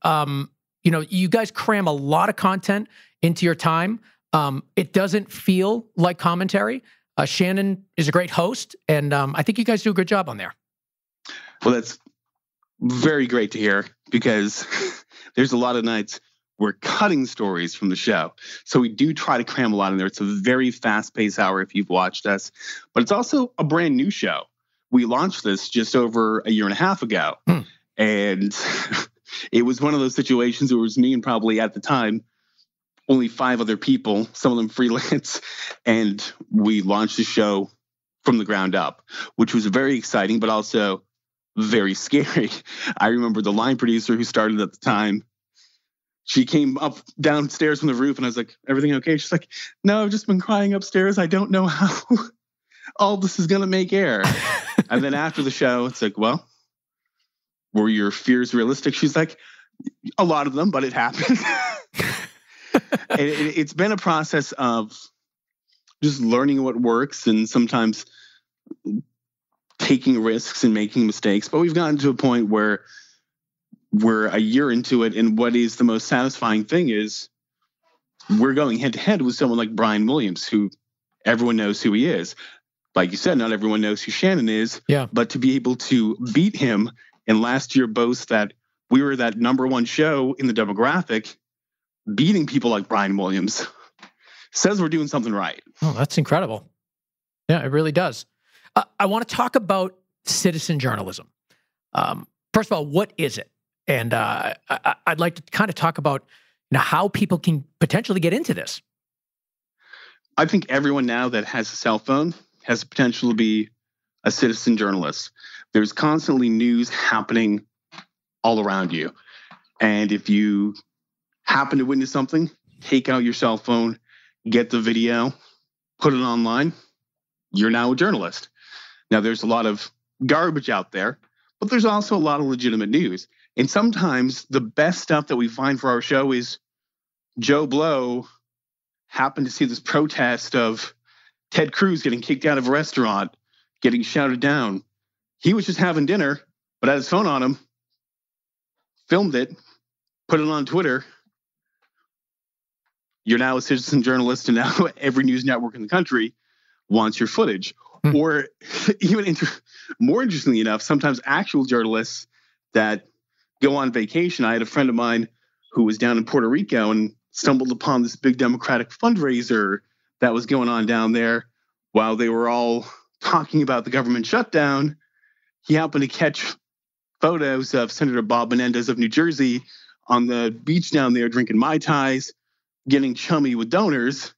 You guys cram a lot of content into your time. It doesn't feel like commentary. Shannon is a great host, and I think you guys do a good job on there. Well, that's very great to hear, because there's a lot of nights we're cutting stories from the show. So we do try to cram a lot in there. It's a very fast-paced hour if you've watched us. But it's also a brand new show. We launched this just over a year and a half ago. And it was one of those situations where it was me and probably at the time only 5 other people, some of them freelance. And we launched the show from the ground up, which was very exciting, but also very scary. I remember the line producer who started at the time. She came up downstairs from the roof and I was like, everything okay? She's like, no, I've just been crying upstairs. I don't know how all this is going to make air. And then after the show, it's like, well, were your fears realistic? She's like, a lot of them, but it happened. It's been a process of just learning what works and sometimes taking risks and making mistakes. But we've gotten to a point where we're a year into it, and what is the most satisfying thing is we're going head to head with someone like Brian Williams, who everyone knows who he is. Like you said, not everyone knows who Shannon is. Yeah. But to be able to beat him and last year boast that we were that #1 show in the demographic, beating people like Brian Williams says we're doing something right. Oh, that's incredible. Yeah, it really does. I want to talk about citizen journalism. First of all, what is it? And I'd like to kind of talk about how people can potentially get into this. I think everyone now that has a cell phone has the potential to be a citizen journalist. There's constantly news happening all around you. And if you happen to witness something, take out your cell phone, get the video, put it online, you're now a journalist. Now, there's a lot of garbage out there, but there's also a lot of legitimate news. And sometimes the best stuff that we find for our show is Joe Blow happened to see this protest of Ted Cruz getting kicked out of a restaurant, getting shouted down. He was just having dinner, but had his phone on him, filmed it, put it on Twitter. You're now a citizen journalist, and now every news network in the country wants your footage. Or even more interestingly enough, sometimes actual journalists that go on vacation. I had a friend of mine who was down in Puerto Rico and stumbled upon this big Democratic fundraiser that was going on down there while they were all talking about the government shutdown. He happened to catch photos of Senator Bob Menendez of New Jersey on the beach down there drinking Mai Tais, getting chummy with donors.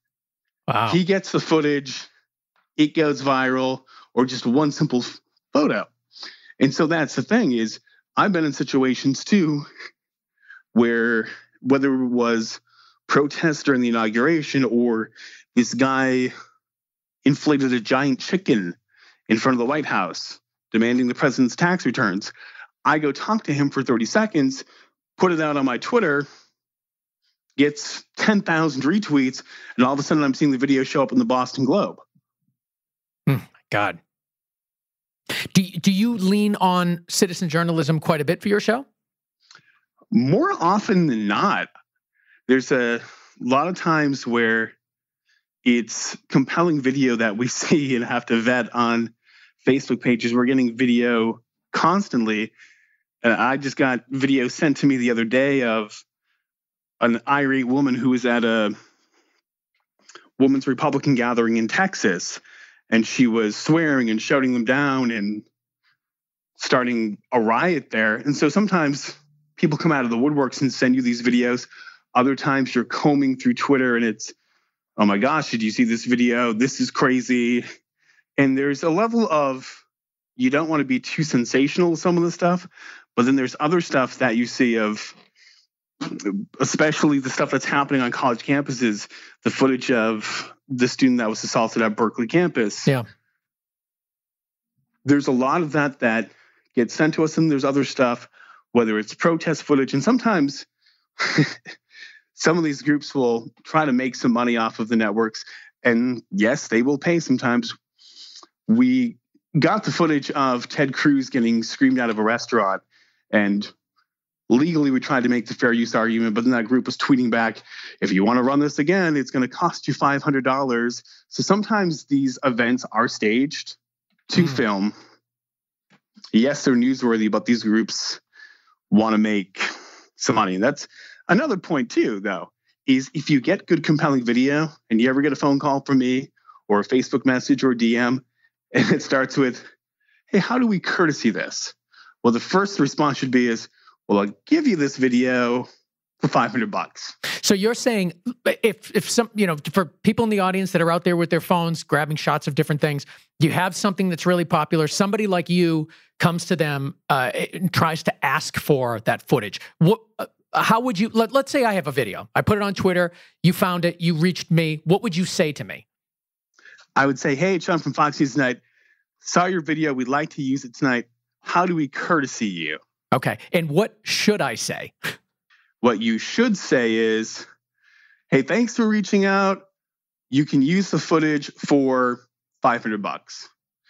Wow. He gets the footage. It goes viral, or just one simple photo. And so that's the thing is I've been in situations too where whether it was protests during the inauguration or this guy inflated a giant chicken in front of the White House demanding the president's tax returns, I go talk to him for 30 seconds, put it out on my Twitter, gets 10,000 retweets, and all of a sudden I'm seeing the video show up in the Boston Globe. God. Do you lean on citizen journalism quite a bit for your show? More often than not. There's a lot of times where it's compelling video that we see and have to vet on Facebook pages. We're getting video constantly. And I just got video sent to me the other day of an irate woman who was at a women's Republican gathering in Texas. And she was swearing and shouting them down and starting a riot there. And so sometimes people come out of the woodworks and send you these videos. Other times you're combing through Twitter and it's, oh my gosh, did you see this video? This is crazy. And there's a level of, you don't want to be too sensational with some of the stuff, but then there's other stuff that you see of, especially the stuff that's happening on college campuses, the footage of the student that was assaulted at Berkeley campus. Yeah. There's a lot of that gets sent to us, and there's other stuff, whether it's protest footage, and sometimes some of these groups will try to make some money off of the networks, and yes, they will pay sometimes. We got the footage of Ted Cruz getting screamed out of a restaurant, and legally we tried to make the fair use argument, but then that group was tweeting back, if you want to run this again, it's going to cost you $500. So sometimes these events are staged to film. Yes, they're newsworthy, but these groups want to make some money. And that's another point too, though, is if you get good, compelling video and you ever get a phone call from me or a Facebook message or a DM, and it starts with, hey, how do we courtesy this? Well, the first response should be is, well, I'll give you this video for $500. So you're saying if some, for people in the audience that are out there with their phones, grabbing shots of different things, you have something that's really popular, somebody like you comes to them and tries to ask for that footage. How would you, let's say I have a video, I put it on Twitter, you found it, you reached me, what would you say to me? I would say, hey, Sean from Fox News Tonight, saw your video, we'd like to use it tonight. How do we courtesy you? Okay, and what should I say? What you should say is, hey, thanks for reaching out. You can use the footage for $500.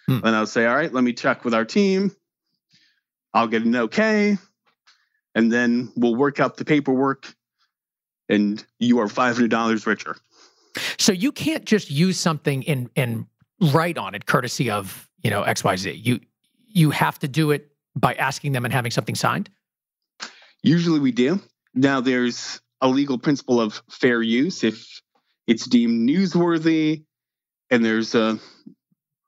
And I'll say, all right, let me check with our team. I'll get an okay. And then we'll work out the paperwork and you are $500 richer. So you can't just use something and write on it courtesy of, XYZ. You have to do it by asking them and having something signed? Usually we do. Now there's a legal principle of fair use if it's deemed newsworthy, and there's a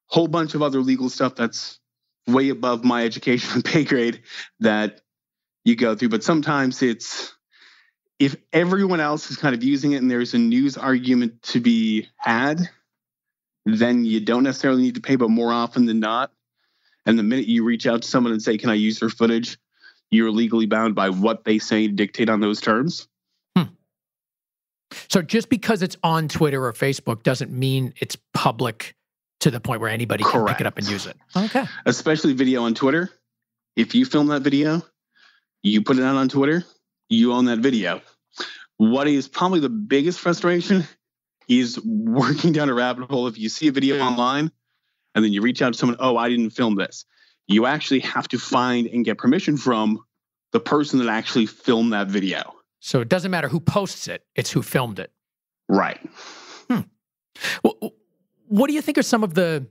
whole bunch of other legal stuff that's way above my education and pay grade that you go through. But sometimes it's, if everyone else is kind of using it and there's a news argument to be had, then you don't necessarily need to pay, but more often than not, and the minute you reach out to someone and say, can I use their footage, you're legally bound by what they say and dictate on those terms. So just because it's on Twitter or Facebook doesn't mean it's public to the point where anybody can pick it up and use it. Okay. Especially video on Twitter. If you film that video, you put it out on Twitter, you own that video. What is probably the biggest frustration is working down a rabbit hole. If you see a video online, and then you reach out to someone, oh, I didn't film this. You actually have to find and get permission from the person that actually filmed that video. So it doesn't matter who posts it, it's who filmed it. Right. Well, what do you think are some of the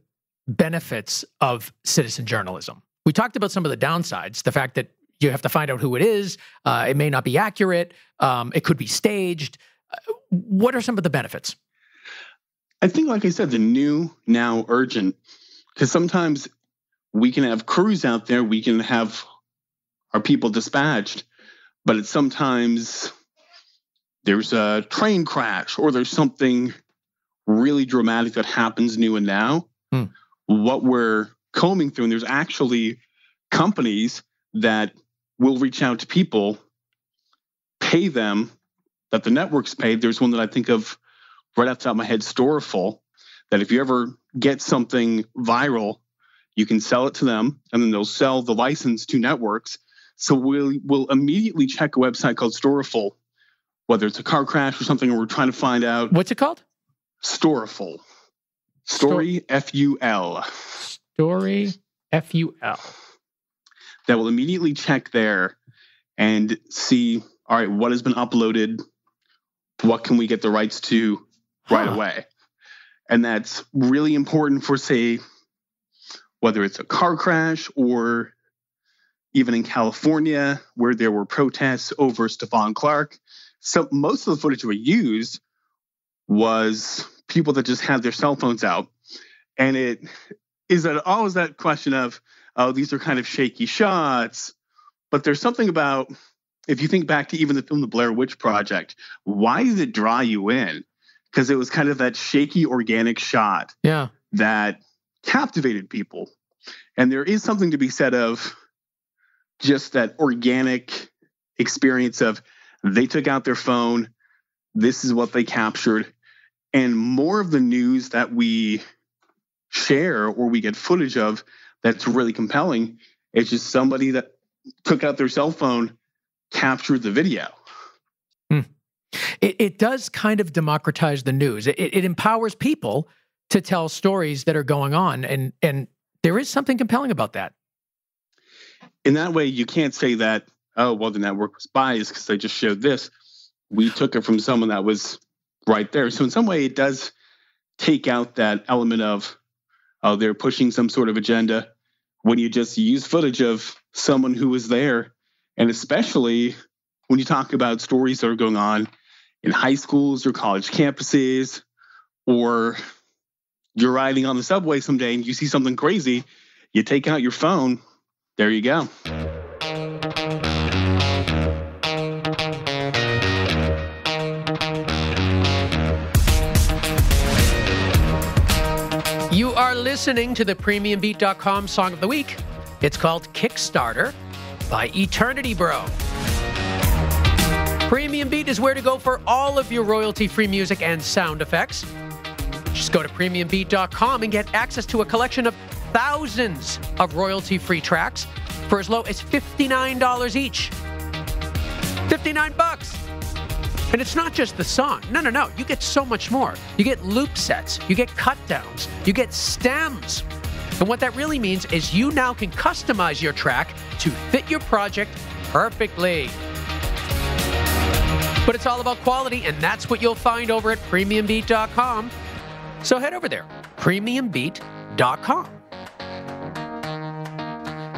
benefits of citizen journalism? We talked about some of the downsides, the fact that you have to find out who it is, it may not be accurate, it could be staged. What are some of the benefits? I think, like I said, the new, now, urgent, because sometimes we can have crews out there, we can have our people dispatched, but it's sometimes there's a train crash or there's something really dramatic that happens new and now. What we're combing through, and there's actually companies that will reach out to people, pay them, that the networks paid. There's one that I think of right off the top of my head, Storeful, that if you ever get something viral, you can sell it to them, and then they'll sell the license to networks. So we'll immediately check a website called Storeful, whether it's a car crash or something, or we're trying to find out. What's it called? Storeful. Story, F-U-L. Story, F-U-L. That will immediately check there and see, all right, what has been uploaded? What can we get the rights to right away? And that's really important for, say, whether it's a car crash or even in California where there were protests over Stephon Clark. So most of the footage we used was people that just had their cell phones out. And it is always that question of, oh, these are kind of shaky shots. But there's something about, if you think back to even the film The Blair Witch Project, why did it draw you in? Because it was kind of that shaky, organic shot that captivated people. And there is something to be said of just that organic experience of they took out their phone, this is what they captured. And more of the news that we share or we get footage of that's really compelling It's just somebody that took out their cell phone, captured the video. It does kind of democratize the news. It empowers people to tell stories that are going on, and there is something compelling about that. In that way, you can't say that, oh, well, the network was biased because they just showed this. We took it from someone that was right there. So in some way, it does take out that element of, oh, they're pushing some sort of agenda when you just use footage of someone who was there. And especially when you talk about stories that are going on in high schools or college campuses, or you're riding on the subway someday and you see something crazy, you take out your phone, there you go. You are listening to the PremiumBeat.com Song of the Week. It's called Kickstarter by Eternity Bro. Premium Beat is where to go for all of your royalty-free music and sound effects. Just go to PremiumBeat.com and get access to a collection of thousands of royalty-free tracks for as low as $59 each. $59. And it's not just the song. No. You get so much more. You get loop sets. You get cut downs. You get stems. And what that really means is you now can customize your track to fit your project perfectly. But it's all about quality, and that's what you'll find over at PremiumBeat.com. So head over there, PremiumBeat.com.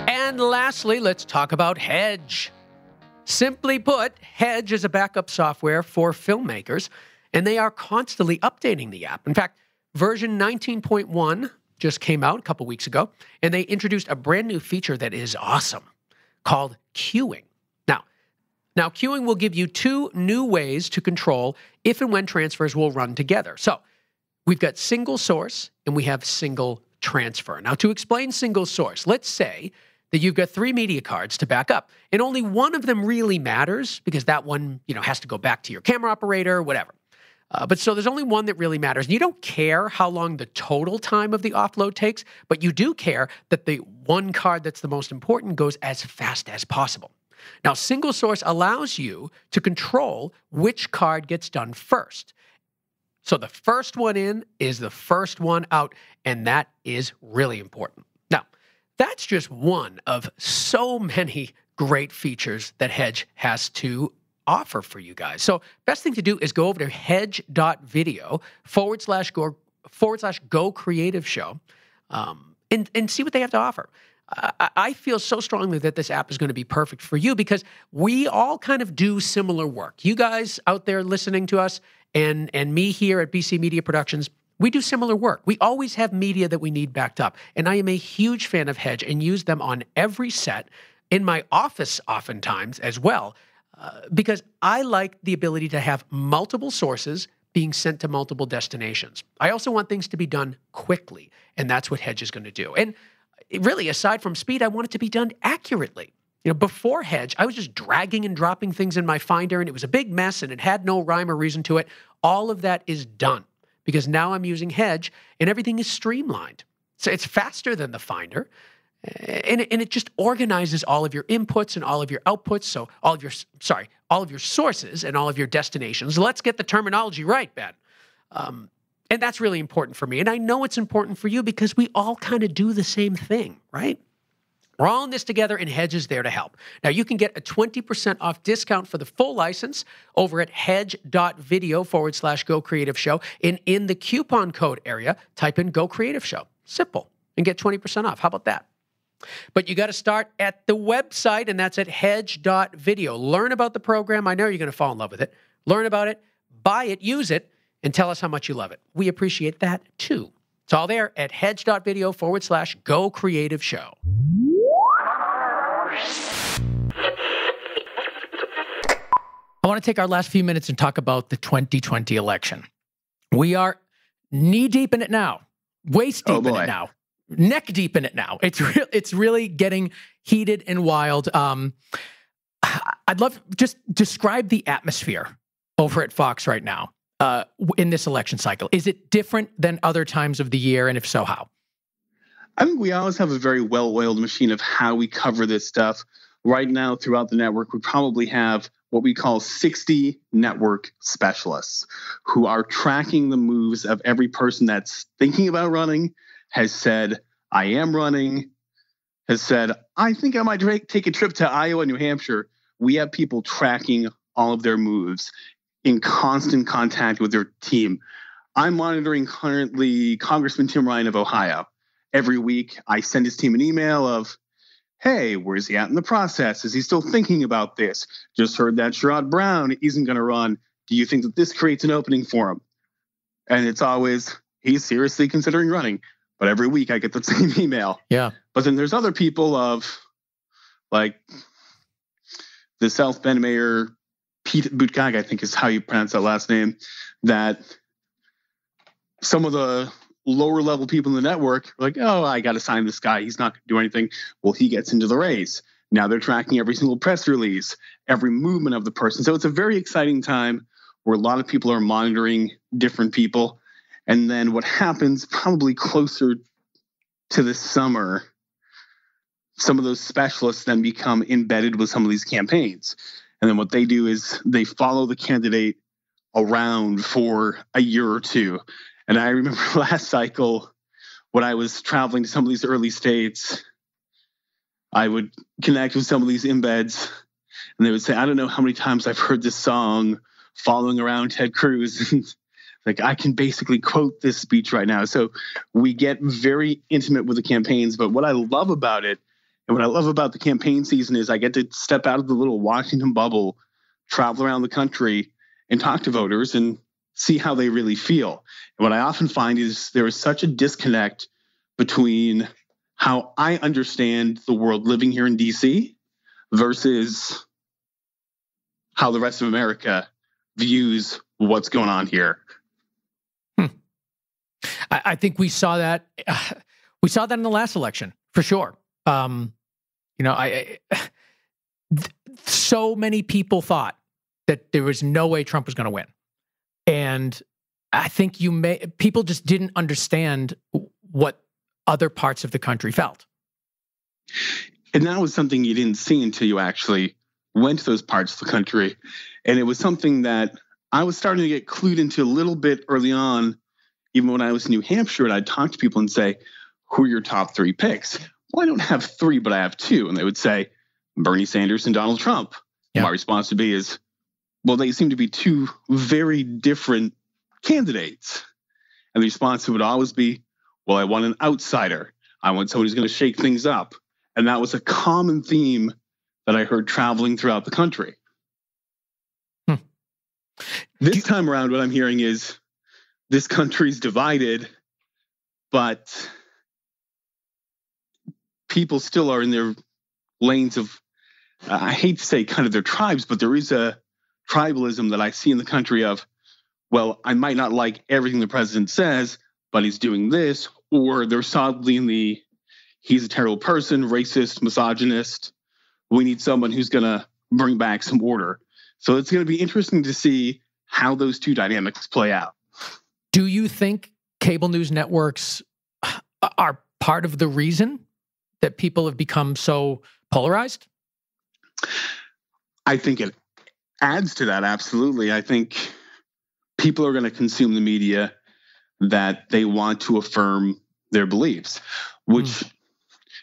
And lastly, let's talk about Hedge. Simply put, Hedge is a backup software for filmmakers, and they are constantly updating the app. In fact, version 19.1 just came out a couple weeks ago, and they introduced a brand new feature that is awesome called queuing. Now, queuing will give you two new ways to control if and when transfers will run together. So we've got single source and we have single transfer. Now, to explain single source, let's say that you've got 3 media cards to back up, and only one of them really matters because that one, has to go back to your camera operator, whatever. But so there's only one that really matters. And you don't care how long the total time of the offload takes, but you do care that the one card that's the most important goes as fast as possible. Now, single source allows you to control which card gets done first. So the first one in is the first one out, and that is really important. Now, that's just one of so many great features that Hedge has to offer for you guys. So best thing to do is go over to hedge.video/go creative show and see what they have to offer. I feel so strongly that this app is going to be perfect for you because we all kind of do similar work. You guys out there listening to us and me here at BC Media Productions, we do similar work. We always have media that we need backed up. And I am a huge fan of Hedge and use them on every set in my office oftentimes as well because I like the ability to have multiple sources being sent to multiple destinations. I also want things to be done quickly, and that's what Hedge is going to do. And really, aside from speed, I want it to be done accurately. Before Hedge, I was just dragging and dropping things in my Finder, and it was a big mess, and it had no rhyme or reason to it. All of that is done because now I'm using Hedge, and everything is streamlined. So it's faster than the Finder, and it just organizes all of your inputs and all of your outputs. So all of your sources and all of your destinations. Let's get the terminology right, Ben. And that's really important for me. And I know it's important for you because we all kind of do the same thing, right? We're all in this together, and Hedge is there to help. Now, you can get a 20% off discount for the full license over at hedge.video/Go Creative Show. And in the coupon code area, type in Go Creative Show. Simple. And get 20% off. How about that? But you got to start at the website, and that's at hedge.video. Learn about the program. I know you're going to fall in love with it. Learn about it, buy it, use it, and tell us how much you love it. We appreciate that too. It's all there at hedge.video/Go Creative Show. I want to take our last few minutes and talk about the 2020 election. We are knee deep in it now, waist deep in it now, neck deep in it now. It's really getting heated and wild. I'd love to just describe the atmosphere over at Fox right now. In this election cycle? Is it different than other times of the year, and if so, how? I think we always have a very well-oiled machine of how we cover this stuff. Right now, throughout the network, we probably have what we call 60 network specialists who are tracking the moves of every person that's thinking about running, has said, I am running, has said, I think I might take a trip to Iowa, New Hampshire. We have people tracking all of their moves in constant contact with their team. I'm monitoring currently Congressman Tim Ryan of Ohio. Every week, I send his team an email of, hey, where's he at in the process? Is he still thinking about this? Just heard that Sherrod Brown isn't going to run. Do you think that this creates an opening for him? And it's always, he's seriously considering running. But every week I get the same email. Yeah. But then there's other people of, like, the South Bend mayor, Pete Buttigieg, I think is how you pronounce that last name, that some of the lower level people in the network are like, oh, I got to sign this guy. He's not going to do anything. Well, he gets into the race. Now they're tracking every single press release, every movement of the person. So it's a very exciting time where a lot of people are monitoring different people. And then what happens probably closer to the summer, some of those specialists then become embedded with some of these campaigns. And then what they do is they follow the candidate around for a year or two. And I remember last cycle when I was traveling to some of these early states, I would connect with some of these embeds and they would say, I don't know how many times I've heard this song following around Ted Cruz. Like, I can basically quote this speech right now. So we get very intimate with the campaigns. But what I love about it and what I love about the campaign season is I get to step out of the little Washington bubble, travel around the country and talk to voters and see how they really feel. And what I often find is there is such a disconnect between how I understand the world living here in DC versus how the rest of America views what's going on here. I think we saw that. We saw that in the last election for sure. So many people thought that there was no way Trump was going to win. And I think people just didn't understand what other parts of the country felt. And that was something you didn't see until you actually went to those parts of the country. And it was something that I was starting to get clued into a little bit early on, even when I was in New Hampshire, and I'd talk to people and say, who are your top three picks? Well, I don't have three, but I have two. And they would say, Bernie Sanders and Donald Trump. Yeah. My response would be well, they seem to be two very different candidates. And the response would always be, well, I want an outsider. I want someone who's going to shake things up. And that was a common theme that I heard traveling throughout the country. This time around, what I'm hearing is this country's divided, but people still are in their lanes of, I hate to say kind of their tribes, but there is a tribalism that I see in the country of, well, I might not like everything the president says, but he's doing this, or they're solidly in the, he's a terrible person, racist, misogynist. We need someone who's going to bring back some order. So it's going to be interesting to see how those two dynamics play out. Do you think cable news networks are part of the reason that people have become so polarized? I think it adds to that, absolutely. I think people are going to consume the media that they want to affirm their beliefs, which,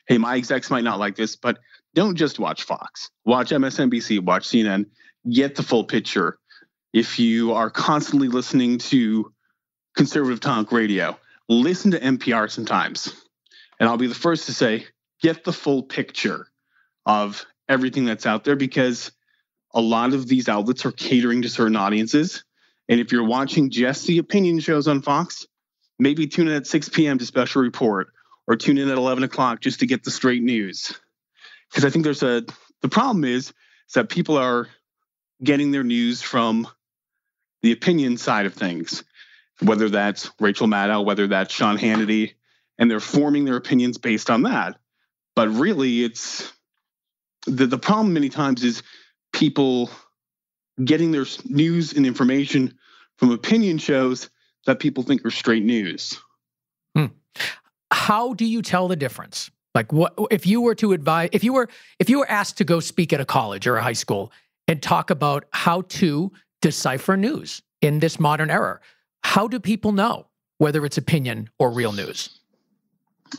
hey, my execs might not like this, but don't just watch Fox. Watch MSNBC, watch CNN, get the full picture. If you are constantly listening to conservative talk radio, listen to NPR sometimes. And I'll be the first to say, get the full picture of everything that's out there, because a lot of these outlets are catering to certain audiences. And if you're watching just the opinion shows on Fox, maybe tune in at 6 p.m. to Special Report, or tune in at 11 o'clock just to get the straight news. Because I think the problem is that people are getting their news from the opinion side of things, whether that's Rachel Maddow, whether that's Sean Hannity, and they're forming their opinions based on that. But really, it's the problem many times is people getting their news and information from opinion shows that people think are straight news. how do you tell the difference? Like, what if you were to advise, if you were asked to go speak at a college or a high school and talk about how to decipher news in this modern era, how do people know whether it's opinion or real news?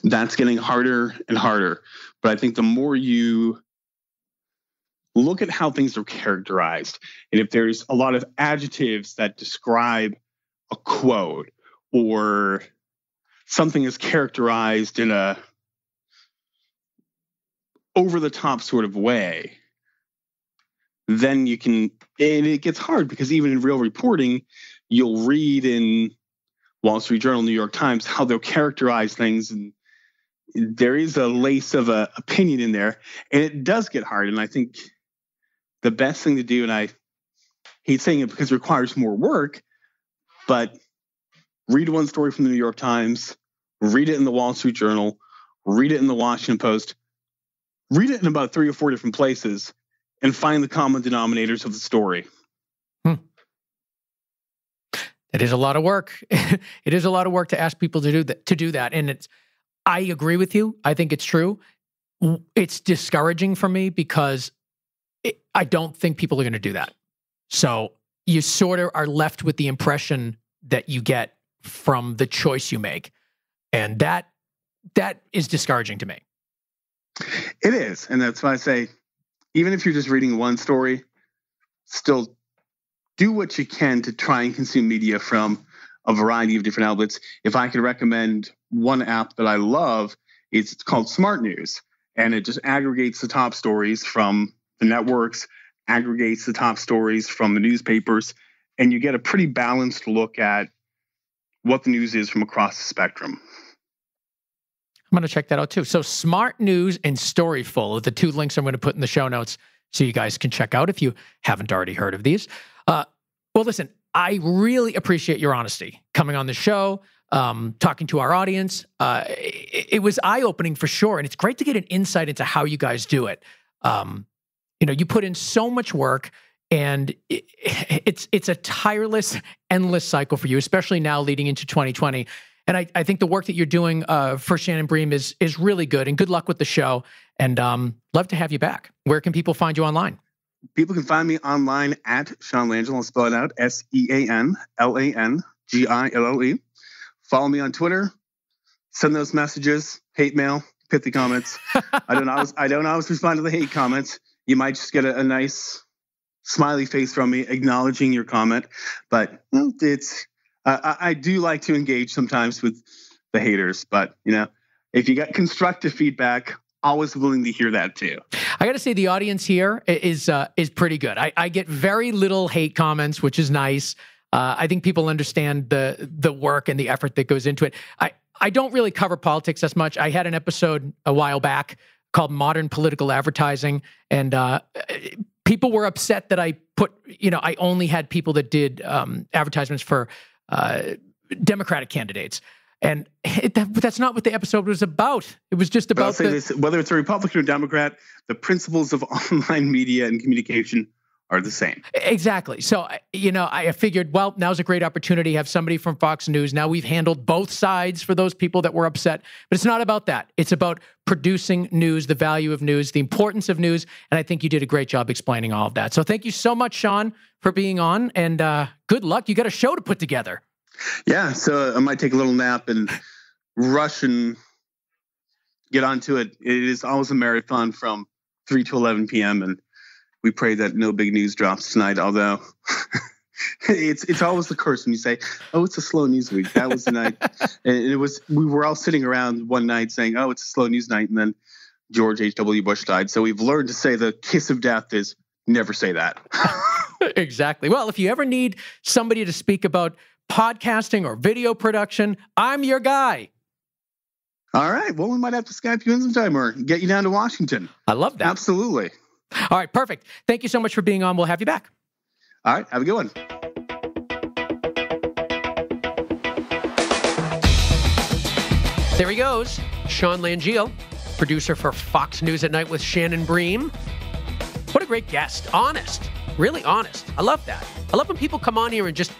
That's getting harder and harder. But I think the more you look at how things are characterized, and if there's a lot of adjectives that describe a quote, or something is characterized in a over-the-top sort of way, then you can, and it gets hard because even in real reporting, you'll read in Wall Street Journal, New York Times, how they'll characterize things, and there is a lace of a opinion in there, and it does get hard. And I think the best thing to do, and I hate saying it because it requires more work, but read one story from the New York Times, read it in the Wall Street Journal, read it in the Washington Post, read it in about 3 or 4 different places, and find the common denominators of the story. It is a lot of work. It is a lot of work to ask people to do that. And I agree with you. I think it's true. It's discouraging for me because I don't think people are going to do that. So you sort of are left with the impression that you get from the choice you make. And that is discouraging to me. It is. And that's why I say, even if you're just reading one story, still do what you can to try and consume media from a variety of different outlets. If I could recommend one app that I love, it's called Smart News. And it just aggregates the top stories from the networks, aggregates the top stories from the newspapers, and you get a pretty balanced look at what the news is from across the spectrum. I'm going to check that out too. So Smart News and Storyful are the 2 links I'm going to put in the show notes so you guys can check out if you haven't already heard of these. Well, listen, I really appreciate your honesty coming on the show, talking to our audience. It was eye-opening for sure, and it's great to get an insight into how you guys do it. You put in so much work, and it's a tireless, endless cycle for you, especially now leading into 2020. And I think the work that you're doing for Shannon Bream is really good, and good luck with the show. And love to have you back. Where can people find you online? People can find me online at Sean Langille. I'll spell it out, SeanLangille. Follow me on Twitter. Send those messages, hate mail, pithy comments. I don't always respond to the hate comments. You might just get a nice smiley face from me acknowledging your comment. But it's I do like to engage sometimes with the haters. But if you got constructive feedback, always willing to hear that too. I got to say the audience here is pretty good. I get very little hate comments, which is nice. I think people understand the work and the effort that goes into it. I don't really cover politics as much. I had an episode a while back called Modern Political Advertising, and people were upset that I I only had people that did advertisements for Democratic candidates. And that's not what the episode was about. It was just about whether it's a Republican or Democrat, the principles of online media and communication are the same. Exactly. So, I figured, well, now's a great opportunity to have somebody from Fox News. Now we've handled both sides for those people that were upset. But it's not about that. It's about producing news, the value of news, the importance of news. And I think you did a great job explaining all of that. So thank you so much, Sean, for being on. And good luck. You got a show to put together. Yeah, so I might take a little nap and rush and get onto it. It is always a marathon from 3 to 11 p.m. and we pray that no big news drops tonight, although it's always the curse when you say, oh, it's a slow news week. That was the night. And we were all sitting around one night saying, oh, it's a slow news night. And then George H.W. Bush died. So we've learned to say the kiss of death is never say that. Exactly. Well, if you ever need somebody to speak about podcasting or video production, I'm your guy. All right. Well, we might have to Skype you in sometime or get you down to Washington. I love that. Absolutely. All right. Perfect. Thank you so much for being on. We'll have you back. All right. Have a good one. There he goes. Sean Langille, producer for Fox News at Night with Shannon Bream. What a great guest. Honest. Really honest. I love that. I love when people come on here and just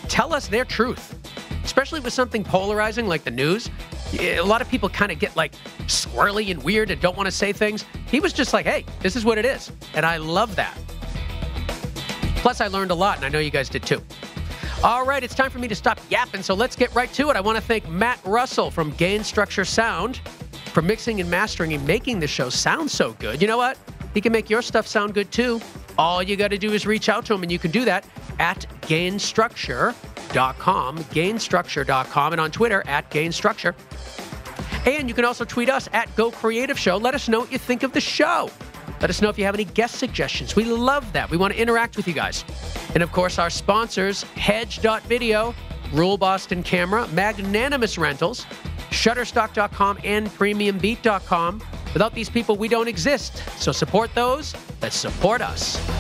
tell us their truth, especially with something polarizing like the news. A lot of people kind of get like swirly and weird and don't want to say things. He was just like, hey, this is what it is. And I love that. Plus, I learned a lot, and I know you guys did too. All right, it's time for me to stop yapping, so let's get right to it. I want to thank Matt Russell from Gain Structure Sound for mixing and mastering and making the show sound so good. You know what? He can make your stuff sound good too. All you got to do is reach out to him, and you can do that at gainstructure.com, gainstructure.com, and on Twitter at gainstructure. And you can also tweet us at Go Creative Show. Let us know what you think of the show. Let us know if you have any guest suggestions. We love that. We want to interact with you guys. And of course, our sponsors, Hedge.video, Rule Boston Camera, Magnanimous Rentals, Shutterstock.com, and PremiumBeat.com. Without these people, we don't exist. So support those that support us.